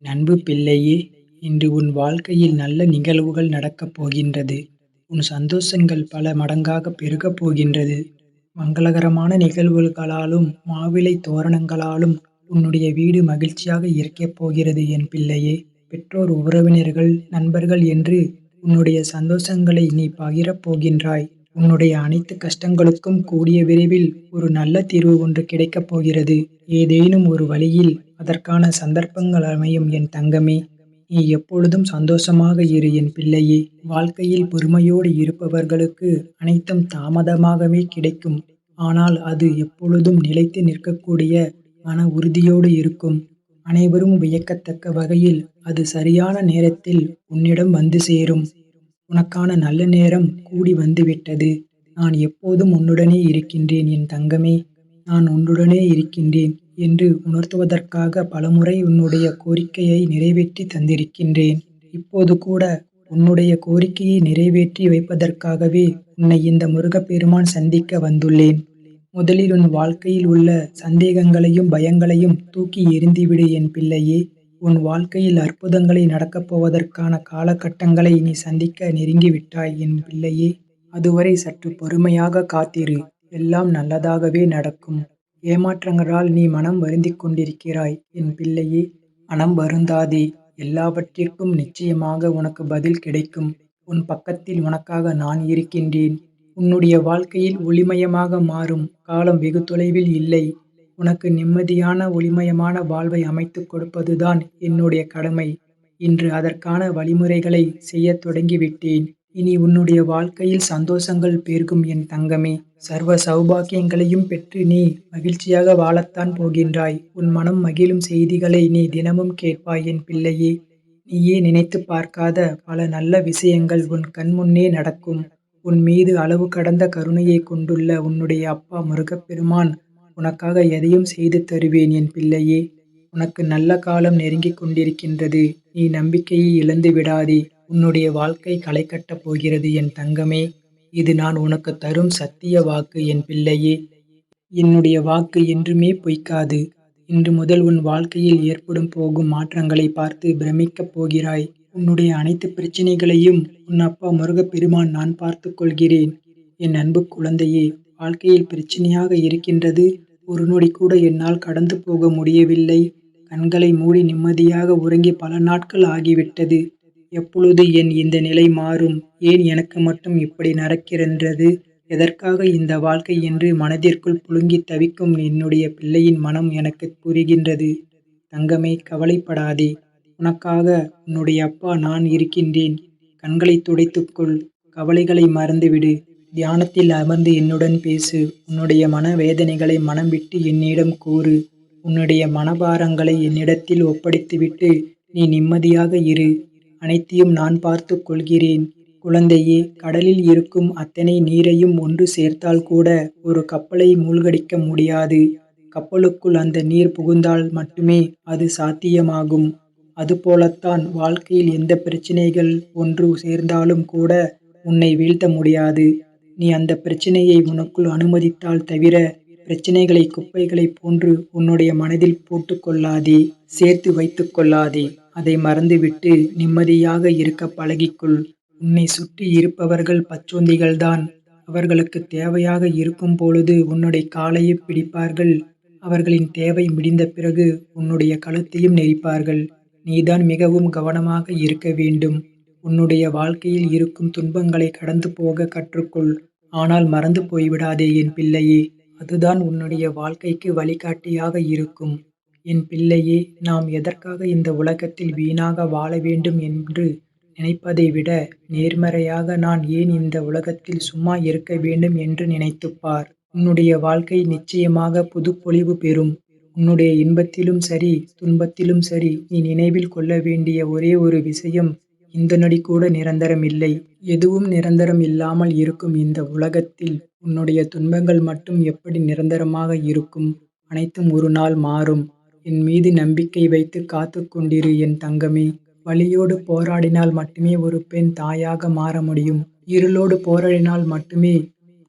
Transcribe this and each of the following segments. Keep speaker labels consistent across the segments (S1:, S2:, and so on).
S1: நண்பு பிள்ளையே, இன்று உன் வாழ்க்கையில் நல்ல நிகழ்வுகள் நடக்கப் போகின்றது. உன் சந்தோஷங்கள் பல மடங்காக பெருகப் போகின்றது. மங்களகரமான நிகழ்வுகளாலும் மாவிலை தோரணங்களாலும் உன்னுடைய வீடு மகிழ்ச்சியாக இருக்கப் போகிறது என் பிள்ளையே. பெற்றோர், உறவினர்கள், நண்பர்கள் என்று உன்னுடைய சந்தோஷங்களை நீ பகிரப் போகின்றாய். உன்னுடைய அனைத்து கஷ்டங்களுக்கும் கூடிய விரைவில் ஒரு நல்ல தீர்வு ஒன்று கிடைக்கப் போகிறது. ஏதேனும் ஒரு வழியில் அதற்கான சந்தர்ப்பங்கள் அமையும் என் தங்கமே. நீ எப்பொழுதும் சந்தோஷமாக இரு என் பிள்ளையே. வாழ்க்கையில் பொறுமையோடு இருப்பவர்களுக்கு அனைத்தும் தாமதமாகவே கிடைக்கும். ஆனால் அது எப்பொழுதும் நிலைத்து நிற்கக்கூடிய மன உறுதியோடு இருக்கும். அனைவரும் வியக்கத்தக்க வகையில் அது சரியான நேரத்தில் உன்னிடம் வந்து சேரும். உனக்கான நல்ல நேரம் கூடி வந்துவிட்டது. நான் எப்போதும் உன்னுடனே இருக்கின்றேன் என் தங்கமே. நான் உன்னுடனே இருக்கின்றேன் என்று உணர்த்துவதற்காக பலமுறை உன்னுடைய கோரிக்கையை நிறைவேற்றி தந்திருக்கின்றேன். இப்போது கூட உன்னுடைய கோரிக்கையை நிறைவேற்றி வைப்பதற்காகவே உன்னை இந்த முருகப்பெருமான் சந்திக்க வந்துள்ளேன். முதலில் உன் வாழ்க்கையில் உள்ள சந்தேகங்களையும் பயங்களையும் தூக்கி எறிந்துவிடு என் பிள்ளையே. உன் வாழ்க்கையில் அற்புதங்களை நடக்கப் போவதற்கான காலகட்டங்களை நீ சந்திக்க நெருங்கிவிட்டாய் என் பிள்ளையே. அதுவரை சற்று பொறுமையாக காத்திரு. எல்லாம் நல்லதாகவே நடக்கும். ஏமாற்றங்களால் நீ மனம் வருந்திக் கொண்டிருக்கிறாய் என் பிள்ளையே. மனம் வருந்தாதே. எல்லாவற்றிற்கும் நிச்சயமாக உனக்கு பதில் கிடைக்கும். உன் பக்கத்தில் உனக்காக நான் இருக்கின்றேன். உன்னுடைய வாழ்க்கையில் ஒளிமயமாக மாறும் காலம் வெகு தொலைவில் இல்லை. உனக்கு நிம்மதியான ஒளிமயமான வாழ்வை அமைத்துக் கொடுப்பதுதான் என்னுடைய கடமை. இன்று அதற்கான வழிமுறைகளை செய்யத் தொடங்கிவிட்டேன். இனி உன்னுடைய வாழ்க்கையில் சந்தோஷங்கள் பெருகும் என் தங்கமே. சர்வ சௌபாக்கியங்களையும் பெற்று நீ மகிழ்ச்சியாக வாழத்தான் போகின்றாய். உன் மனம் மகிழும் செய்திகளை நீ தினமும் கேட்பாய் என் பிள்ளையே. நீயே நினைத்துப் பார்க்காத பல நல்ல விஷயங்கள் உன் கண்முன்னே நடக்கும். உன் மீது அளவு கடந்த கருணையை கொண்டுள்ள உன்னுடைய அப்பா முருகப்பெருமான் உனக்காக எதையும் செய்து தருவேன் என் பிள்ளையே. உனக்கு நல்ல காலம் நெருங்கிக் கொண்டிருக்கின்றது. நீ நம்பிக்கையை இழந்து விடாதே. உன்னுடைய வாழ்க்கை களை கட்டப் போகிறது என் தங்கமே. இது நான் உனக்கு தரும் சத்திய வாக்கு என் பிள்ளையே. என்னுடைய வாக்கு என்றுமே பொய்க்காது. இன்று முதல் உன் வாழ்க்கையில் ஏற்படும் போகும் மாற்றங்களை பார்த்து பிரமிக்கப் போகிறாய். உன்னுடைய அனைத்து பிரச்சனைகளையும் உன் அப்பா முருகப்பெருமான் நான் பார்த்துக் கொள்கிறேன். என் அன்பு குழந்தையே, வாழ்க்கையில் பிரச்சனையாக இருக்கின்றது. ஒரு நொடி கூட என்னால் கடந்து போக முடியவில்லை. கண்களை மூடி நிம்மதியாக உறங்கி பல நாட்கள் ஆகிவிட்டது. எப்பொழுது என் இந்த நிலை மாறும்? ஏன் எனக்கு மட்டும் இப்படி நடக்கின்றது? எதற்காக இந்த வாழ்க்கை என்று மனதிற்குள் புழுங்கித் தவிக்கும் என்னுடைய பிள்ளையின் மனம் எனக்கு புரிகின்றது. தங்கமே, கவலைப்படாதே. உனக்காக உன்னுடைய அப்பா நான் இருக்கின்றேன். கண்களை துடைத்துக்கொள். கவலைகளை மறந்துவிடு. தியானத்தில் அமர்ந்து என்னுடன் பேசு. உன்னுடைய மன வேதனைகளை மனம் விட்டு என்னிடம் கூறு. உன்னுடைய மனபாரங்களை என்னிடத்தில் ஒப்படைத்துவிட்டு நீ நிம்மதியாக இரு. அனைத்தையும் நான் பார்த்துக் கொள்கிறேன். குழந்தையே, கடலில் இருக்கும் அத்தனை நீரையும் ஒன்று சேர்த்தால் கூட ஒரு கப்பலை மூழ்கடிக்க முடியாது. கப்பலுக்குள் அந்த நீர் புகுந்தால் மட்டுமே அது சாத்தியமாகும். அதுபோலத்தான் வாழ்க்கையில் எந்த பிரச்சனைகள் ஒன்று சேர்ந்தாலும் கூட உன்னை வீழ்த்த முடியாது. நீ அந்த பிரச்சனையை உனக்குள் அனுமதித்தால் தவிர பிரச்சனைகளை குப்பைகளைப் போன்று உன்னுடைய மனதில் போட்டுக் கொள்ளாதே. சேர்த்து வைத்துக் கொள்ளாதே. அதை மறந்துவிட்டு நிம்மதியாக இருக்க பழகிக்கொள். உன்னை சுற்றி இருப்பவர்கள் பச்சோந்திகள்தான். அவர்களுக்கு தேவையாக இருக்கும் பொழுது உன்னுடைய காலையை பிடிப்பார்கள். அவர்களின் தேவை முடிந்த பிறகு உன்னுடைய கழுத்தையும் நெரிப்பார்கள். நீதான் மிகவும் கவனமாக இருக்க வேண்டும். உன்னுடைய வாழ்க்கையில் இருக்கும் துன்பங்களை கடந்து போக கற்றுக்கொள். ஆனால் மறந்து போய்விடாதே என் பிள்ளையே. அதுதான் உன்னுடைய வாழ்க்கைக்கு வழிகாட்டியாக இருக்கும். என் பிள்ளையே, நாம் எதற்காக இந்த உலகத்தில் வீணாக வாழ வேண்டும் என்று நினைப்பதை விட நேர்மறையாக நான் ஏன் இந்த உலகத்தில் சும்மா இருக்க வேண்டும் என்று நினைத்துப்பார். உன்னுடைய வாழ்க்கை நிச்சயமாக புதுப்பொலிவு பெறும். உன்னுடைய இன்பத்திலும் சரி, துன்பத்திலும் சரி, நீ நினைவில் கொள்ள வேண்டிய ஒரே ஒரு விஷயம், இந்த நொடி கூட நிரந்தரம் இல்லை. எதுவும் நிரந்தரம் இல்லாமல் இருக்கும் இந்த உலகத்தில் உன்னுடைய துன்பங்கள் மட்டும் எப்படி நிரந்தரமாக இருக்கும்? அனைத்தும் ஒரு நாள் மாறும். என் மீது நம்பிக்கை வைத்து காத்து கொண்டிரு என் தங்கமே. வலியோடு போராடினால் மட்டுமே ஒரு பெண் தாயாக மாற முடியும். இருளோடு போராடினால் மட்டுமே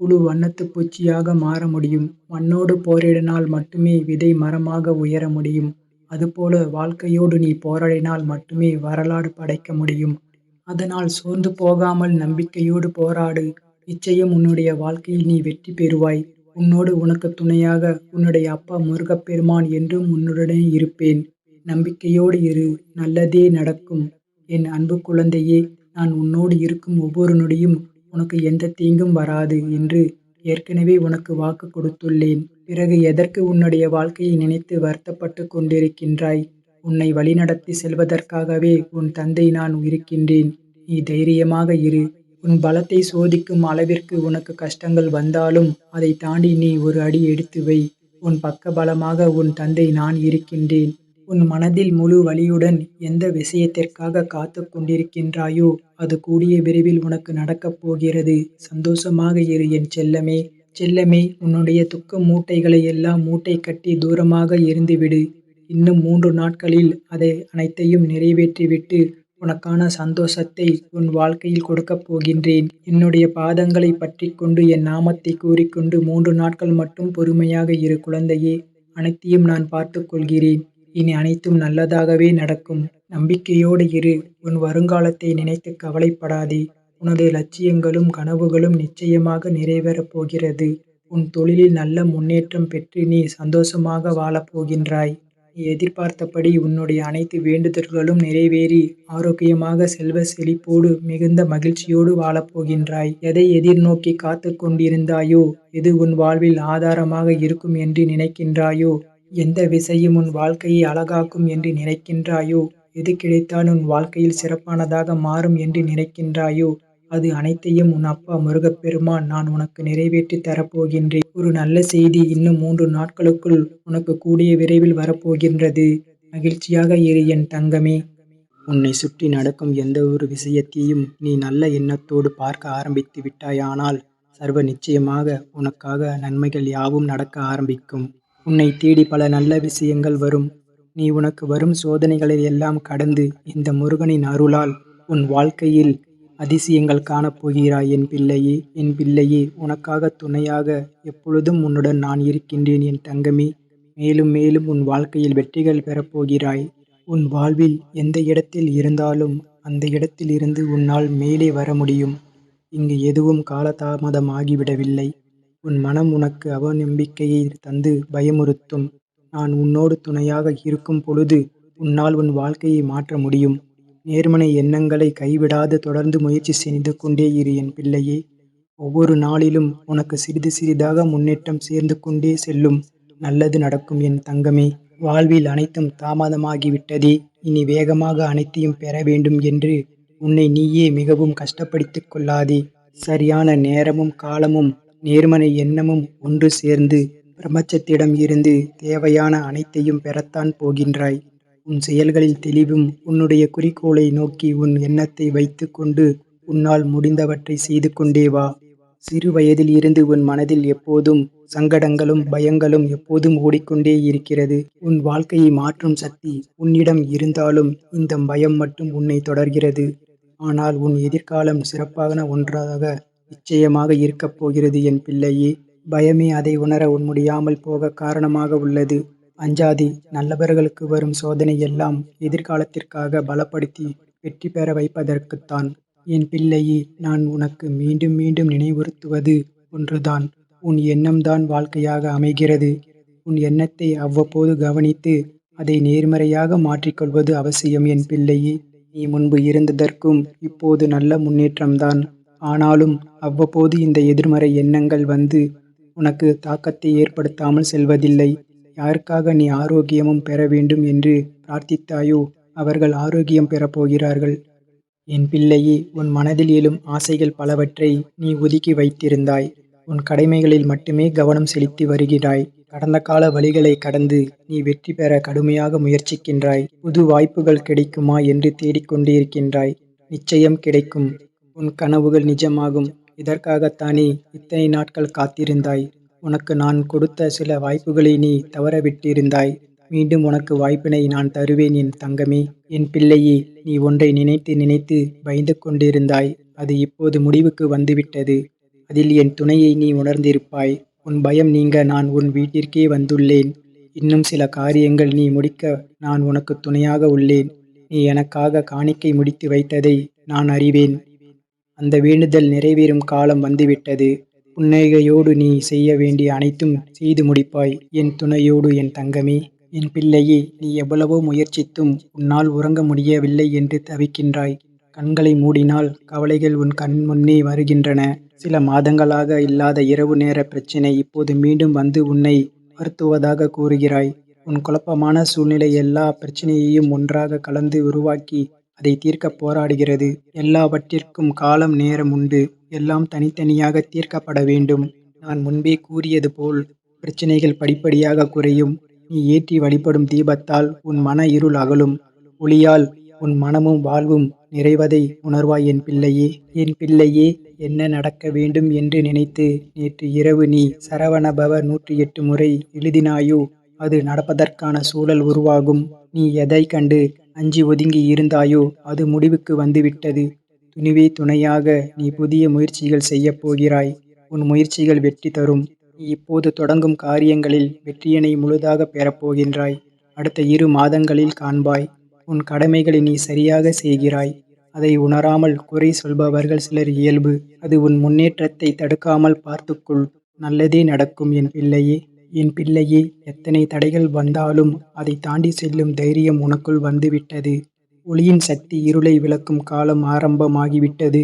S1: புழு வண்ணத்து பூச்சியாக மாற முடியும். மண்ணோடு போரிடினால் மட்டுமே விதை மரமாக உயர முடியும். அதுபோல வாழ்க்கையோடு நீ போராடினால் மட்டுமே வரலாறு படைக்க முடியும். அதனால் சோர்ந்து போகாமல் நம்பிக்கையோடு போராடு. நிச்சயம் உன்னுடைய வாழ்க்கையில் நீ வெற்றி பெறுவாய். உன்னோடு உனக்கு துணையாக உன்னுடைய அப்பா முருகப்பெருமான் என்றும் உன்னுடனே இருப்பேன். நம்பிக்கையோடு இரு. நல்லதே நடக்கும். என் அன்பு குழந்தையே, நான் உன்னோடு இருக்கும் ஒவ்வொரு நொடியும் உனக்கு எந்த தீங்கும் வராது என்று ஏற்கனவே உனக்கு வாக்கு கொடுத்துள்ளேன். பிறகு எதற்கு உன்னுடைய வாழ்க்கையை நினைத்து வருத்தப்பட்டுக் கொண்டிருக்கின்றாய்? உன்னை வழிநடத்தி செல்வதற்காகவே உன் தந்தை நான் இருக்கின்றேன். நீ தைரியமாக இரு. உன் பலத்தை சோதிக்கும் அளவிற்கு உனக்கு கஷ்டங்கள் வந்தாலும் அதை தாண்டி நீ ஒரு அடி எடுத்து வை. உன் பக்கபலமாக உன் தந்தை நான் இருக்கின்றேன். உன் மனதில் முழு வலியுடன் எந்த விஷயத்திற்காக காத்துக் கொண்டிருக்கின்றாயோ அது கூடிய விரைவில் உனக்கு நடக்கப் போகிறது. சந்தோஷமாக இரு என் செல்லமே. செல்லமே, உன்னுடைய துக்க மூட்டைகளை எல்லாம் மூட்டை கட்டி தூரமாக எறிந்துவிடு. இன்னும் 3 நாட்களில் அதை அனைத்தையும் நிறைவேற்றிவிட்டு உனக்கான சந்தோஷத்தை உன் வாழ்க்கையில் கொடுக்கப் போகின்றேன். என்னுடைய பாதங்களை பற்றிக்கொண்டு என் நாமத்தை கூறிக்கொண்டு 3 நாட்கள் மட்டும் பொறுமையாக இரு குழந்தையே. அனைத்தையும் நான் பார்த்துக் கொள்கிறேன். இனி அனைத்தும் நல்லதாகவே நடக்கும். நம்பிக்கையோடு இரு. உன் வருங்காலத்தை நினைத்து கவலைப்படாதே. உனது லட்சியங்களும் கனவுகளும் நிச்சயமாக நிறைவேறப் போகிறது. உன் தொழிலில் நல்ல முன்னேற்றம் பெற்று நீ சந்தோஷமாக வாழப் போகின்றாய். நீ எதிர்பார்த்தபடி உன்னுடைய அனைத்து வேண்டுதல்களும் நிறைவேறி ஆரோக்கியமாக செல்வ செழிப்போடு மிகுந்த மகிழ்ச்சியோடு வாழப் போகின்றாய். எதை எதிர்நோக்கி காத்து கொண்டிருந்தாயோ, எது உன் வாழ்வில் ஆதாரமாக இருக்கும் என்று நினைக்கின்றாயோ, எந்த விஷயம் உன் வாழ்க்கையை அழகாக்கும் என்று நினைக்கின்றாயோ, எது கிடைத்தால் உன் வாழ்க்கையில் சிறப்பானதாக மாறும் என்று நினைக்கின்றாயோ, அது அனைத்தையும் உன் அப்பா முருகப்பெருமான் நான் உனக்கு நிறைவேற்றி தரப்போகின்றேன். ஒரு நல்ல செய்தி இன்னும் 3 நாட்களுக்குள் உனக்கு கூடிய விரைவில் வரப்போகின்றது. மகிழ்ச்சியாக இரு என் தங்கமே. உன்னை சுற்றி நடக்கும் எந்த ஒரு விஷயத்தையும் நீ நல்ல எண்ணத்தோடு பார்க்க ஆரம்பித்து விட்டாயானால் சர்வ நிச்சயமாக உனக்காக நன்மைகள் யாவும் நடக்க ஆரம்பிக்கும். உன்னை தேடி பல நல்ல விஷயங்கள் வரும். நீ உனக்கு வரும் சோதனைகளை எல்லாம் கடந்து இந்த முருகனின் அருளால் உன் வாழ்க்கையில் அதிசயங்கள் காணப்போகிறாய் என் பிள்ளையே. என் பிள்ளையே, உனக்காக துணையாக எப்பொழுதும் உன்னுடன் நான் இருக்கின்றேன் என் தங்கமே. மேலும் மேலும் உன் வாழ்க்கையில் வெற்றிகள் பெறப்போகிறாய். உன் வாழ்வில் எந்த இடத்தில் இருந்தாலும் அந்த இடத்தில் இருந்து உன்னால் மேலே வர முடியும். இங்கு எதுவும் காலதாமதமாகிவிடவில்லை. உன் மனம் உனக்கு அவநம்பிக்கையை தந்து பயமுறுத்தும். நான் உன்னோடு துணையாக இருக்கும் பொழுது உன்னால் உன் வாழ்க்கையை மாற்ற முடியும். நேர்மறை எண்ணங்களை கைவிடாது தொடர்ந்து முயற்சி செய்து கொண்டே இரு என் பிள்ளையே. ஒவ்வொரு நாளிலும் உனக்கு சிறிது சிறிதாக முன்னேற்றம் சேர்ந்து கொண்டே செல்லும். நல்லது நடக்கும் என் தங்கமே. வாழ்வில் அனைத்தும் தாமதமாகிவிட்டதே, இனி வேகமாக அனைத்தையும் பெற வேண்டும் என்று உன்னை நீயே மிகவும் கஷ்டப்படுத்திக் கொள்ளாதே. சரியான நேரமும் காலமும் நேர்மறை எண்ணமும் ஒன்று சேர்ந்து பிரபஞ்சத்திடம் இருந்து தேவையான அனைத்தையும் பெறத்தான் போகின்றாய். உன் செயல்களில் தெளிவும் உன்னுடைய குறிக்கோளை நோக்கி உன் எண்ணத்தை வைத்து கொண்டு உன்னால் முடிந்தவற்றை செய்து கொண்டே வா. சிறு வயதில் இருந்து உன் மனதில் எப்போதும் சங்கடங்களும் பயங்களும் எப்போதும் ஓடிக்கொண்டே இருக்கிறது. உன் வாழ்க்கையை மாற்றும் சக்தி உன்னிடம் இருந்தாலும் இந்த பயம் மட்டும் உன்னை தொடர்கிறது. ஆனால் உன் எதிர்காலம் சிறப்பான ஒன்றாக நிச்சயமாக இருக்கப் போகிறது என் பிள்ளையே. பயமே அதை உணர முடியாமல் போக காரணமாக உள்ளது. அஞ்சாதே. நல்லவர்களுக்கு வரும் சோதனை எல்லாம் எதிர்காலத்திற்காக பலப்படுத்தி வெற்றி பெற வைப்பதற்குத்தான். என் பிள்ளையே, நான் உனக்கு மீண்டும் மீண்டும் நினைவுறுத்துவது ஒன்றுதான். உன் எண்ணம்தான் வாழ்க்கையாக அமைகிறது. உன் எண்ணத்தை அவ்வப்போது கவனித்து அதை நேர்மறையாக மாற்றிக்கொள்வது அவசியம் என் பிள்ளையே. நீ முன்பு இருந்ததற்கும் இப்போது நல்ல முன்னேற்றம்தான். ஆனாலும் அவ்வப்போது இந்த எதிர்மறை எண்ணங்கள் வந்து உனக்கு தாக்கத்தை ஏற்படுத்தாமல் செல்வதில்லை. யாருக்காக நீ ஆரோக்கியமும் பெற வேண்டும் என்று பிரார்த்தித்தாயோ அவர்கள் ஆரோக்கியம் பெறப்போகிறார்கள். என் பிள்ளையே, உன் மனதில் எழும் ஆசைகள் பலவற்றை நீ ஒதுக்கி வைத்திருந்தாய். உன் கடமைகளில் மட்டுமே கவனம் செலுத்தி வருகிறாய். கடந்த கால வழிகளை கடந்து நீ வெற்றி பெற கடுமையாக முயற்சிக்கின்றாய். புது வாய்ப்புகள் கிடைக்குமா என்று தேடிக்கொண்டிருக்கின்றாய். நிச்சயம் கிடைக்கும். உன் கனவுகள் நிஜமாகும். இதற்காகத்தானே இத்தனை நாட்கள் காத்திருந்தாய். உனக்கு நான் கொடுத்த சில வாய்ப்புகளை நீ தவறவிட்டிருந்தாய். மீண்டும் உனக்கு வாய்ப்பினை நான் தருவேன் என் தங்கமே. என் பிள்ளையே, நீ ஒன்றை நினைத்து நினைத்து பயந்து கொண்டிருந்தாய். அது இப்போது முடிவுக்கு வந்துவிட்டது. அதில் என் துணையை நீ உணர்ந்திருப்பாய். உன் பயம் நீங்க நான் உன் வீட்டிற்கே வந்துள்ளேன். இன்னும் சில காரியங்கள் நீ முடிக்க நான் உனக்கு துணையாக உள்ளேன். நீ எனக்காக காணிக்கை முடித்து வைத்ததை நான் அறிவேன். அந்த வேண்டுதல் நிறைவேறும் காலம் வந்துவிட்டது. புன்னகையோடு நீ செய்ய வேண்டிய அனைத்தும் செய்து முடிப்பாய். என் துணையோடு என் தங்கமே! என் பிள்ளையே! நீ எவ்வளவோ முயற்சித்தும் உன்னால் உறங்க முடியவில்லை என்று தவிக்கின்றாய். கண்களை மூடினால் கவலைகள் உன் கண் முன்னே வருகின்றன. சில மாதங்களாக இல்லாத இரவு நேர பிரச்சினை இப்போது மீண்டும் வந்து உன்னை வருத்துவதாக கூறுகிறாய். உன் குழப்பமான சூழ்நிலை எல்லா பிரச்சனையையும் ஒன்றாக கலந்து உருவாக்கி அதை தீர்க்கப் போராடுகிறது. எல்லாவற்றிற்கும் காலம் நேரம் உண்டு. எல்லாம் தனித்தனியாக தீர்க்கப்பட வேண்டும். நான் முன்பே கூறியது போல் பிரச்சனைகள் படிப்படியாக குறையும். நீ ஏற்றி வழிபடும் தீபத்தால் உன் மன இருள் அகலும். ஒளியால் உன் மனமும் வாழ்வும் நிறைவதை உணர்வாய் என் பிள்ளையே! என் பிள்ளையே! என்ன நடக்க வேண்டும் என்று நினைத்து நேற்று இரவு நீ சரவணபவ 108 முறை எழுதினாயோ அது நடப்பதற்கான சூழல் உருவாகும். நீ எதைக் கண்டு அஞ்சி ஒதுங்கி இருந்தாயோ அது முடிவுக்கு வந்துவிட்டது. துணிவே துணையாக நீ புதிய முயற்சிகள் செய்யப் போகிறாய். உன் முயற்சிகள் வெற்றி தரும். நீ இப்போது தொடங்கும் காரியங்களில் வெற்றியினை முழுதாக பெறப்போகின்றாய். அடுத்த 2 மாதங்களில் காண்பாய். உன் கடமைகளை நீ சரியாக செய்கிறாய். அதை உணராமல் குறை சொல்பவர்கள் சிலர் இயல்பு. அது உன் முன்னேற்றத்தை தடுக்காமல் பார்த்துக்கொள். நல்லதே நடக்கும் என் பிள்ளையே! என் பிள்ளையே! எத்தனை தடைகள் வந்தாலும் அதை தாண்டி செல்லும் தைரியம் உனக்குள் வந்துவிட்டது. ஒளியின் சக்தி இருளை விலக்கும் காலம் ஆரம்பமாகிவிட்டது.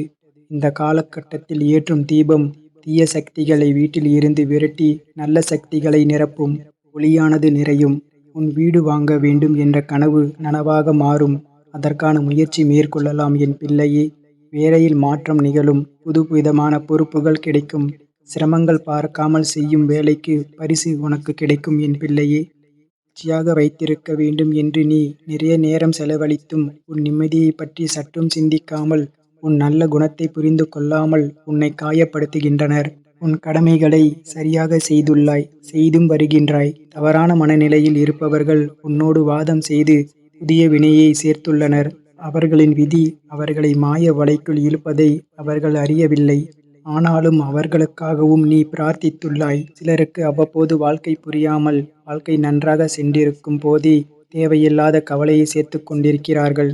S1: இந்த காலகட்டத்தில் ஏற்றும் தீபம் தீய சக்திகளை வீட்டில் இருந்து விரட்டி நல்ல சக்திகளை நிரப்பும். ஒளியானது நிறையும். உன் வீடு வாங்க வேண்டும் என்ற கனவு நனவாக மாறும். அதற்கான முயற்சி மேற்கொள்ளலாம் என் பிள்ளையே! வேலையில் மாற்றம் நிகழும். புதுவிதமான பொறுப்புகள் கிடைக்கும். சிரமங்கள் பார்க்காமல் செய்யும் வேலைக்கு பரிசு உனக்கு கிடைக்கும் என் பிள்ளையே! மகிழ்ச்சியாக வைத்திருக்க வேண்டும் என்று நீ நிறைய நேரம் செலவழித்தும் உன் நிம்மதியைப் பற்றி சற்றும் சிந்திக்காமல் உன் நல்ல குணத்தை புரிந்து கொள்ளாமல் உன்னை காயப்படுத்துகின்றனர். உன் கடமைகளை சரியாக செய்துள்ளாய். செய்தும் வருகின்றாய். தவறான மனநிலையில் இருப்பவர்கள் உன்னோடு வாதம் செய்து புதிய வினையை சேர்த்துள்ளனர். அவர்களின் விதி அவர்களை மாய வலைக்குள் இழுப்பதை அவர்கள் அறியவில்லை. ஆனாலும் அவர்களுக்காகவும் நீ பிரார்த்தித்துள்ளாய். சிலருக்கு அவ்வப்போது வாழ்க்கை புரியாமல் வாழ்க்கை நன்றாக சென்றிருக்கும் போதே தேவையில்லாத கவலையை சேர்த்துக் கொண்டிருக்கிறார்கள்.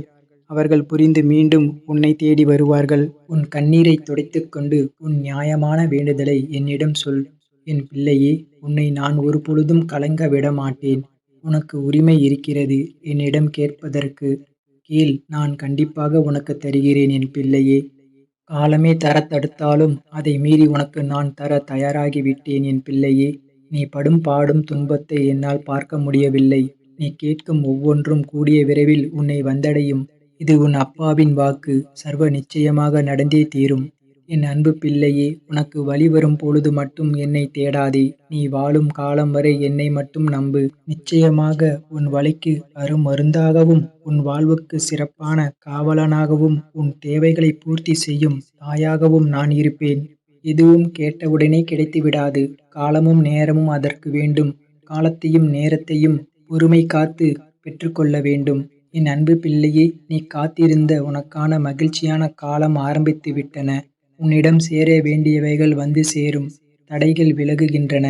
S1: அவர்கள் புரிந்து மீண்டும் உன்னை தேடி வருவார்கள். உன் கண்ணீரை துடைத்துக்கொண்டு உன் நியாயமான வேண்டுதலை என்னிடம் சொல். என் பிள்ளையே! உன்னை நான் ஒரு பொழுதும் கலங்க விட மாட்டேன். உனக்கு உரிமை இருக்கிறது என்னிடம் கேட்பதற்கு. கேள், நான் கண்டிப்பாக உனக்கு தருகிறேன் என் பிள்ளையே! காலமே தரத் தடுத்தாலும் அதை மீறி உனக்கு நான் தர தயாராகிவிட்டேன் என் பிள்ளையே! நீ படும் பாடும் துன்பத்தை என்னால் பார்க்க முடியவில்லை. நீ கேட்கும் ஒவ்வொன்றும் கூடிய விரைவில் உன்னை வந்தடையும். இது உன் அப்பாவின் வாக்கு. சர்வ நிச்சயமாக நடந்தே தீரும். என் அன்பு பிள்ளையே! உனக்கு வழி வரும் பொழுது மட்டும் என்னை தேடாதே. நீ வாழும் காலம் வரை என்னை மட்டும் நம்பு. நிச்சயமாக உன் வலிக்கு அருமருந்தாகவும் உன் வாழ்வுக்கு சிறப்பான காவலனாகவும் உன் தேவைகளை பூர்த்தி செய்யும் தாயாகவும் நான் இருப்பேன். எதுவும் கேட்டவுடனே கிடைத்துவிடாது. காலமும் நேரமும் அதற்கு வேண்டும். காலத்தையும் நேரத்தையும் பொறுமை காத்து பெற்றுக்கொள்ள வேண்டும். என் அன்பு பிள்ளையே! நீ காத்திருந்த உனக்கான மகிழ்ச்சியான காலம் ஆரம்பித்து விட்டன. உன்னிடம் சேர வேண்டியவைகள் வந்து சேரும். தடைகள் விலகுகின்றன.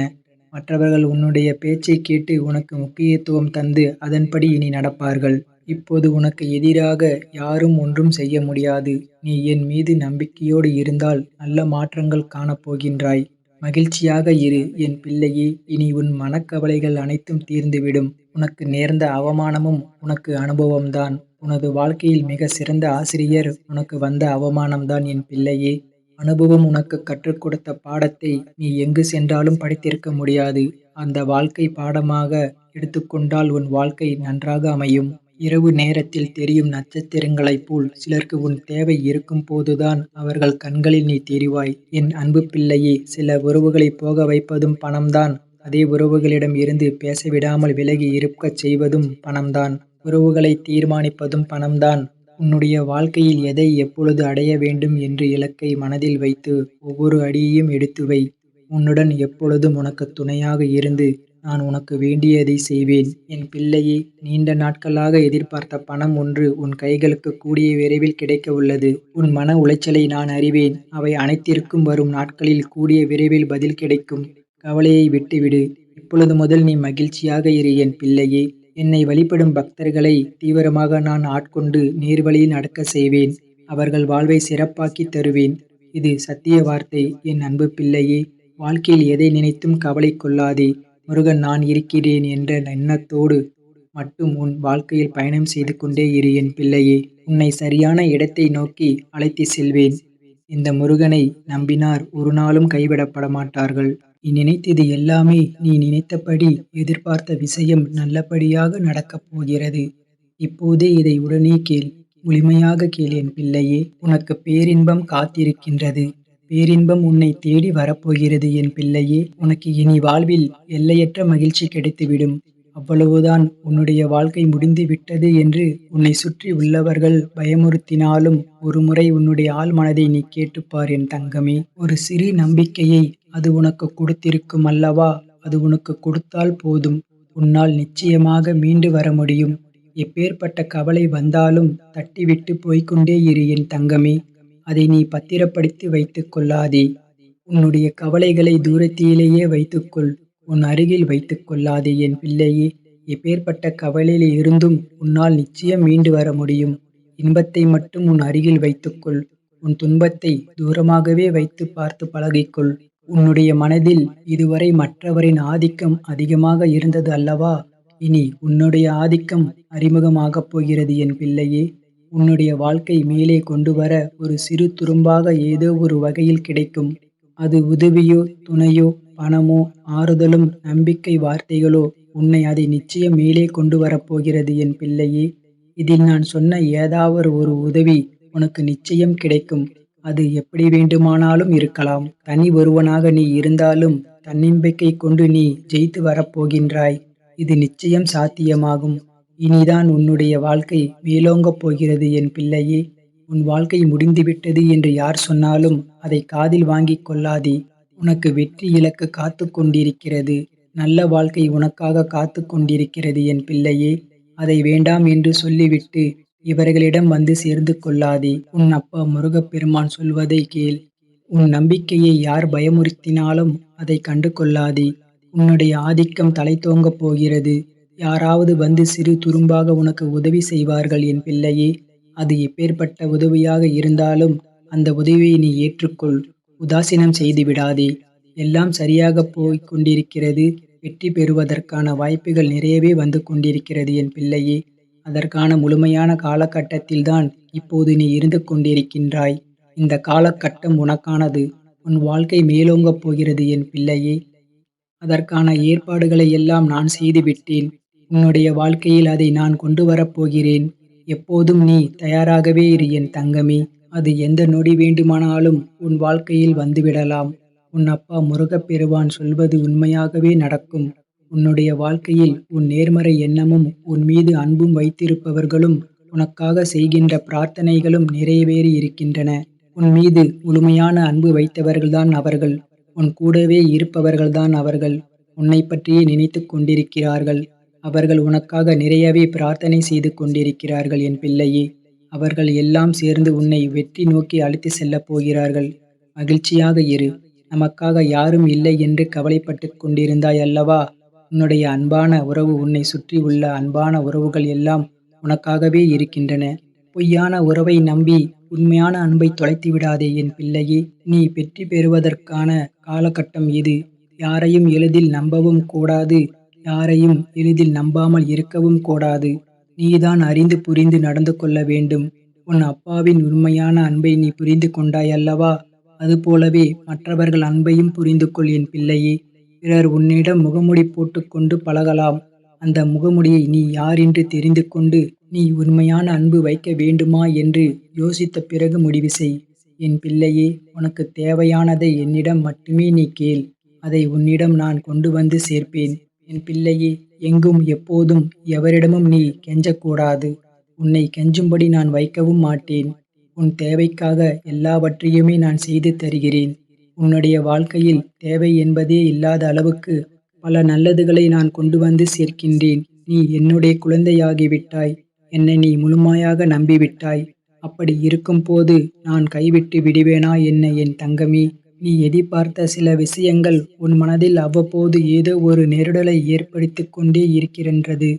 S1: மற்றவர்கள் உன்னுடைய பேச்சைக் கேட்டு உனக்கு முக்கியத்துவம் தந்து அதன்படி இனி நடப்பார்கள். இப்போது உனக்கு எதிராக யாரும் ஒன்றும் செய்ய முடியாது. நீ என் மீது நம்பிக்கையோடு இருந்தால் நல்ல மாற்றங்கள் காணப்போகின்றாய். மகிழ்ச்சியாக இரு என் பிள்ளையே! இனி உன் மனக்கவலைகள் அனைத்தும் தீர்ந்துவிடும். உனக்கு நேர்ந்த அவமானமும் உனக்கு அனுபவம்தான். உனது வாழ்க்கையில் மிக சிறந்த ஆசிரியர் உனக்கு வந்த அவமானம்தான் என் பிள்ளையே! அனுபவம் உனக்கு கற்றுக் கொடுத்த பாடத்தை நீ எங்கு சென்றாலும் படித்திருக்க முடியாது. அந்த வாழ்க்கை பாடமாக எடுத்துக்கொண்டால் உன் வாழ்க்கை நன்றாக அமையும். இரவு நேரத்தில் தெரியும் நட்சத்திரங்களைப் போல் சிலருக்கு உன் தேவை இருக்கும் போதுதான் அவர்கள் கண்களில் நீ தெரிவாய். என் அன்பு பிள்ளையே! சில உறவுகளை போக வைப்பதும் பணம்தான். அதே உறவுகளிடம் இருந்து பேசவிடாமல் விலகி இருக்கச் செய்வதும் பணம்தான். உறவுகளை தீர்மானிப்பதும் பணம்தான். உன்னுடைய வாழ்க்கையில் எதை எப்பொழுது அடைய வேண்டும் என்று இலக்கை மனதில் வைத்து ஒவ்வொரு அடியையும் எடுத்து வை. உன்னுடன் எப்பொழுதும் உனக்கு துணையாக இருந்து நான் உனக்கு வேண்டியதை செய்வேன். என் பிள்ளையே! நீண்ட நாட்களாக எதிர்பார்த்த பணம் ஒன்று உன் கைகளுக்கு கூடிய விரைவில் கிடைக்க உள்ளது. உன் மன உளைச்சலை நான் அறிவேன். அவை அனைத்திற்கும் வரும் நாட்களில் கூடிய விரைவில் பதில் கிடைக்கும். கவலையை விட்டுவிடு. இப்பொழுது முதல் நீ மகிழ்ச்சியாக இரு என் பிள்ளையே. என்னை வழிபடும் பக்தர்களை தீவிரமாக நான் ஆட்கொண்டு நேர்வழியில் நடக்கச் செய்வேன். அவர்கள் வாழ்வை சிறப்பாக்கித் தருவேன். இது சத்திய வார்த்தை என் அன்பு பிள்ளையே. வாழ்க்கையில் எதை நினைத்தும் கவலை கொள்ளாதே. முருகன் நான் இருக்கிறேன் என்ற எண்ணத்தோடு மட்டும் உன் வாழ்க்கையில் பயணம் செய்து கொண்டே இரு என் பிள்ளையே. உன்னை சரியான இடத்தை நோக்கி அழைத்துச் செல்வேன். இந்த முருகனை நம்பினார் ஒரு நாளும் கைவிடப்பட மாட்டார்கள். நீ நினைத்தது எல்லாமே நீ நினைத்தபடி எதிர்பார்த்த விஷயம் நல்லபடியாக நடக்கப் போகிறது. இப்போதே இதை உடனே கேள். முழுமையாக கேள் என் பிள்ளையே. உனக்கு பேரின்பம் காத்திருக்கின்றது. பேரின்பம் உன்னை தேடி வரப்போகிறது என் பிள்ளையே. உனக்கு இனி வாழ்வில் எல்லையற்ற மகிழ்ச்சி கிடைத்துவிடும். அவ்வளவுதான், உன்னுடைய வாழ்க்கை முடிந்து விட்டது என்று உன்னை சுற்றி உள்ளவர்கள் பயமுறுத்தினாலும் ஒருமுறை உன்னுடைய ஆழ்மனதை நீ கேட்டுப்பார் என் தங்கமே. ஒரு சிறு நம்பிக்கையை அது உனக்கு கொடுத்திருக்கும் அல்லவா? அது உனக்கு கொடுத்தால் போதும். உன்னால் நிச்சயமாக மீண்டு வர முடியும். எப்பேற்பட்ட கவலை வந்தாலும் தட்டிவிட்டு போய்க்கொண்டே இரு என் தங்கமே. அதை நீ பத்திரப்படுத்தி வைத்துக் கொள்ளாதே. உன்னுடைய கவலைகளை தூரத்திலேயே வைத்துக்கொள். உன் அருகில் வைத்துக் கொள்ளாதே என் பிள்ளையே. எப்பேற்பட்ட கவலையில் இருந்தும் உன்னால் நிச்சயம் மீண்டு வர முடியும். இன்பத்தை மட்டும் உன் அருகில் வைத்துக்கொள். உன் துன்பத்தை தூரமாகவே வைத்து பார்த்து பழகிக்கொள். உன்னுடைய மனதில் இதுவரை மற்றவரின் ஆதிக்கம் அதிகமாக இருந்தது அல்லவா? இனி உன்னுடைய ஆதிக்கம் அறிமுகமாகப் போகிறது என் பிள்ளையே. உன்னுடைய வாழ்க்கை மேலே கொண்டு வர ஒரு சிறு துரும்பாக ஏதோ ஒரு வகையில் கிடைக்கும். அது உதவியோ, துணையோ, பணமோ, ஆறுதலும், நம்பிக்கை வார்த்தைகளோ, உன்னை அதை நிச்சயம் மேலே கொண்டு வரப்போகிறது என் பிள்ளையே. இதில் நான் சொன்ன ஏதாவது ஒரு உதவி உனக்கு நிச்சயம் கிடைக்கும். அது எப்படி வேண்டுமானாலும் இருக்கலாம். தனி ஒருவனாக நீ இருந்தாலும் தன்னம்பிக்கை கொண்டு நீ ஜெயித்து வரப்போகின்றாய். இது நிச்சயம் சாத்தியமாகும். இனிதான் உன்னுடைய வாழ்க்கை மேலோங்கப் போகிறது என் பிள்ளையே. உன் வாழ்க்கை முடிந்துவிட்டது என்று யார் சொன்னாலும் அதை காதில் வாங்கிக் கொள்ளாதே. உனக்கு வெற்றி இலக்கு காத்து கொண்டிருக்கிறது. நல்ல வாழ்க்கை உனக்காக காத்து கொண்டிருக்கிறது என் பிள்ளையே. அதை வேண்டாம் என்று சொல்லிவிட்டு இவர்களிடம் வந்து சேர்ந்து கொள்ளாதே. உன் அப்பா முருகப்பெருமான் சொல்வதை கேள். உன் நம்பிக்கையை யார் பயமுறுத்தினாலும் அதை கண்டு கொள்ளாதே. உன்னுடைய ஆதிக்கம் தலைத்தோங்கப் போகிறது. யாராவது வந்து சிறு துரும்பாக உனக்கு உதவி செய்வார்கள் என் பிள்ளையே. அது எப்பேற்பட்ட உதவியாக இருந்தாலும் அந்த உதவியை நீ ஏற்றுக்கொள். உதாசீனம் செய்து விடாதே. எல்லாம் சரியாகப் போய்க் கொண்டிருக்கிறது. வெற்றி பெறுவதற்கான வாய்ப்புகள் நிறையவே வந்து கொண்டிருக்கிறது என் பிள்ளையே. அதற்கான முழுமையான காலகட்டத்தில்தான் இப்போது நீ இருந்து கொண்டிருக்கின்றாய். இந்த காலகட்டம் உனக்கானது. உன் வாழ்க்கை மேலோங்கப் போகிறது என் பிள்ளையே. அதற்கான ஏற்பாடுகளை எல்லாம் நான் செய்துவிட்டேன். உன்னுடைய வாழ்க்கையில் அதை நான் கொண்டு வரப்போகிறேன். எப்போதும் நீ தயாராகவே இரு என் தங்கமே. அது எந்த நொடி வேண்டுமானாலும் உன் வாழ்க்கையில் வந்துவிடலாம். உன் அப்பா முருகப்பெருமான் சொல்வது உண்மையாகவே நடக்கும். உன்னுடைய வாழ்க்கையில் உன் நேர்மறை எண்ணமும் உன் மீது அன்பும் வைத்திருப்பவர்களும் உனக்காக செய்கின்ற பிரார்த்தனைகளும் நிறைவேறி இருக்கின்றன. உன் மீது முழுமையான அன்பு வைத்தவர்கள்தான் அவர்கள். உன் கூடவே இருப்பவர்கள்தான் அவர்கள். உன்னை பற்றியே நினைத்துக் கொண்டிருக்கிறார்கள். அவர்கள் உனக்காக நிறையவே பிரார்த்தனை செய்து கொண்டிருக்கிறார்கள் என் பிள்ளையே. அவர்கள் எல்லாம் சேர்ந்து உன்னை வெற்றி நோக்கி அழைத்துச் செல்லப் போகிறார்கள். மகிழ்ச்சியாக இரு. நமக்காக யாரும் இல்லை என்று கவலைப்பட்டுக் கொண்டிருந்தாய் அல்லவா? உன்னுடைய அன்பான உறவு, உன்னை சுற்றி உள்ள அன்பான உறவுகள் எல்லாம் உனக்காகவே இருக்கின்றன. பொய்யான உறவை நம்பி உண்மையான அன்பை தொலைத்து விடாதே என் பிள்ளையே. நீ வெற்றி பெறுவதற்கான காலகட்டம் இது. யாரையும் எளிதில் நம்பவும் கூடாது. யாரையும் எளிதில் நம்பாமல் இருக்கவும் கூடாது. நீதான் அறிந்து புரிந்து நடந்து கொள்ள வேண்டும். உன் அப்பாவின் உண்மையான அன்பை நீ புரிந்து கொண்டாய் அல்லவா? அதுபோலவே மற்றவர்கள் அன்பையும் புரிந்து கொள் என் பிள்ளையே. பிறர் உன்னிடம் முகமூடி போட்டுக்கொண்டு பழகலாம். அந்த முகமூடியை நீ யார் என்று தெரிந்து கொண்டு நீ உண்மையான அன்பு வைக்க வேண்டுமா என்று யோசித்த பிறகு முடிவு செய். என் பிள்ளையே, உனக்கு தேவையானதை என்னிடம் மட்டுமே நீ கேள். அதை உன்னிடம் நான் கொண்டு வந்து சேர்ப்பேன். என் பிள்ளையே, எங்கும் எப்போதும் எவரிடமும் நீ கெஞ்சக்கூடாது. உன்னை கெஞ்சும்படி நான் வைக்கவும் மாட்டேன். உன் தேவைக்காக எல்லாவற்றையுமே நான் செய்து தருகிறேன். உன்னுடைய வாழ்க்கையில் தேவை என்பதே இல்லாத அளவுக்கு பல நல்லதுகளை நான் கொண்டு வந்து சேர்க்கின்றேன். நீ என்னுடைய குழந்தையாகிவிட்டாய். என்னை நீ முழுமையாக நம்பிவிட்டாய். அப்படி இருக்கும்போது நான் கைவிட்டு விடுவேனா என்ன என் தங்கமே? நீ எதிர்பார்த்த சில விஷயங்கள் உன் மனதில் அவ்வப்போது ஏதோ ஒரு நெருடலை ஏற்படுத்திக் கொண்டே இருக்கின்றது.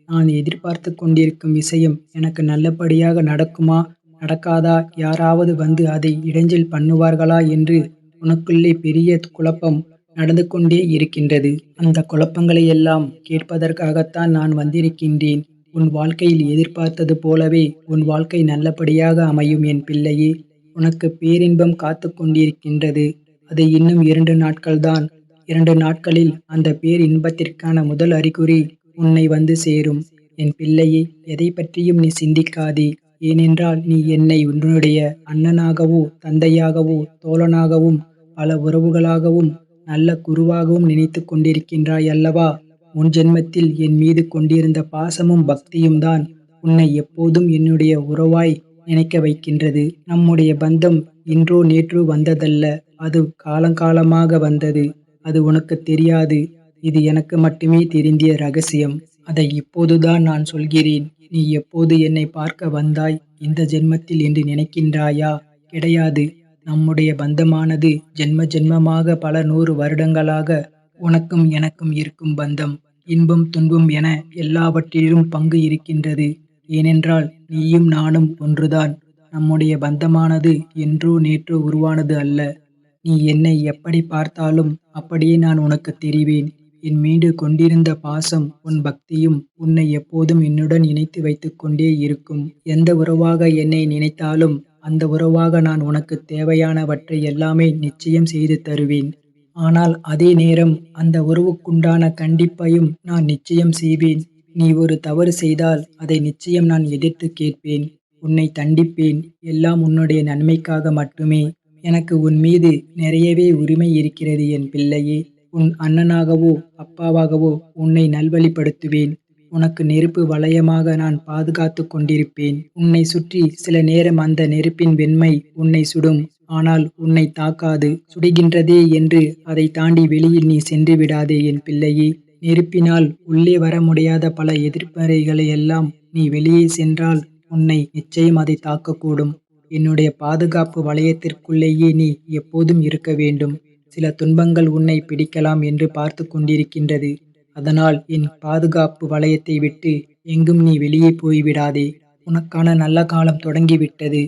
S1: நான் எதிர்பார்த்துக் கொண்டிருக்கும் விஷயம் எனக்கு நல்லபடியாக நடக்குமா? நடக்காதா? யாராவது வந்து அதை இடைஞ்சல் பண்ணுவார்களா என்று உனக்குள்ளே பெரிய குழப்பம் நடந்து கொண்டே இருக்கின்றது. அந்த குழப்பங்களையெல்லாம் கேட்பதற்காகத்தான் நான் வந்திருக்கின்றேன். உன் வாழ்க்கையில் எதிர்பார்த்தது போலவே உன் வாழ்க்கை நல்லபடியாக அமையும் என் பிள்ளையே! உனக்கு பேரின்பம் காத்துக் கொண்டிருக்கின்றது. அது இன்னும் 2 நாட்கள்தான். 2 நாட்களில் அந்த பேரின்பத்திற்கான முதல் அறிகுறி உன்னை வந்து சேரும். என் பிள்ளையே! எதைப் பற்றியும் நீ சிந்திக்காதே. ஏனென்றால் நீ என்னை உன்னுடைய அண்ணனாகவோ, தந்தையாகவோ, தோழனாகவும், பல உறவுகளாகவும், நல்ல குருவாகவும் நினைத்துக் கொண்டிருக்கின்றாய் அல்லவா? முன் ஜென்மத்தில் என் மீது கொண்டிருந்த பாசமும் பக்தியும் தான் உன்னை எப்போதும் என்னுடைய உறவாய் நினைக்க வைக்கின்றது. நம்முடைய பந்தம் இன்றோ நேற்றோ வந்ததல்ல. அது காலங்காலமாக வந்தது. அது உனக்குத் தெரியாது. இது எனக்கு மட்டுமே தெரிந்த ரகசியம். அதை இப்போதுதான் நான் சொல்கிறேன். நீ எப்போது என்னைப் பார்க்க வந்தாய்? இந்த ஜென்மத்தில் என்று நினைக்கின்றாயா? கிடையாது. நம்முடைய பந்தமானது ஜென்ம ஜென்மமாக பல 100 வருடங்களாக உனக்கும் எனக்கும் இருக்கும் பந்தம். இன்பம், துன்பம் என எல்லாவற்றிலும் பங்கு இருக்கின்றது. ஏனென்றால் நீயும் நானும் ஒன்றுதான். நம்முடைய பந்தமானது என்றோ நேற்றோ உருவானது அல்ல. நீ என்னை எப்படிப் பார்த்தாலும் அப்படியே நான் உனக்குத் தெரிவேன். என் மீது கொண்டிருந்த பாசம், உன் பக்தியும் உன்னை எப்போதும் என்னுடன் இணைத்து வைத்துக் கொண்டே இருக்கும். எந்த உறவாக என்னை நினைத்தாலும் அந்த உறவாக நான் உனக்குத் தேவையானவற்றை எல்லாமே நிச்சயம் செய்து தருவேன். ஆனால் அதே நேரம் அந்த உறவுக்குண்டான கண்டிப்பையும் நான் நிச்சயம் செய்வேன். நீ ஒரு தவறு செய்தால் அதை நிச்சயம் நான் எதிர்த்துக் கேட்பேன். உன்னை தண்டிப்பேன். எல்லாம் உன்னுடைய நன்மைக்காக மட்டுமே. எனக்கு உன் மீது நிறையவே உரிமை இருக்கிறது என் பிள்ளையே! உன் அண்ணனாகவோ, அப்பாவாகவோ உன்னை நல்வழிப்படுத்துவேன். உனக்கு நெருப்பு வளையமாக நான் பாதுகாத்துக் கொண்டிருப்பேன். உன்னை சுற்றி சில நேரம் அந்த நெருப்பின் வெண்மை உன்னை சுடும். ஆனால் உன்னை தாக்காது. சுடுகின்றதே என்று அதைத் தாண்டி வெளியில் நீ சென்று விடாதே என் பிள்ளையே! நெருப்பினால் உள்ளே வர முடியாத பல எதிர்மறைகளையெல்லாம் நீ வெளியே சென்றால் உன்னை நிச்சயம் அதை தாக்கக்கூடும். என்னுடைய பாதுகாப்பு வளையத்திற்குள்ளேயே நீ எப்போதும் இருக்க வேண்டும். சில துன்பங்கள் உன்னை பிடிக்கலாம் என்று பார்த்துக் கொண்டிருக்கின்றது. அதனால் என் பாதுகாப்பு வளையத்தை விட்டு எங்கும் நீ வெளியே போய்விடாதே. உனக்கான நல்ல காலம் தொடங்கிவிட்டது.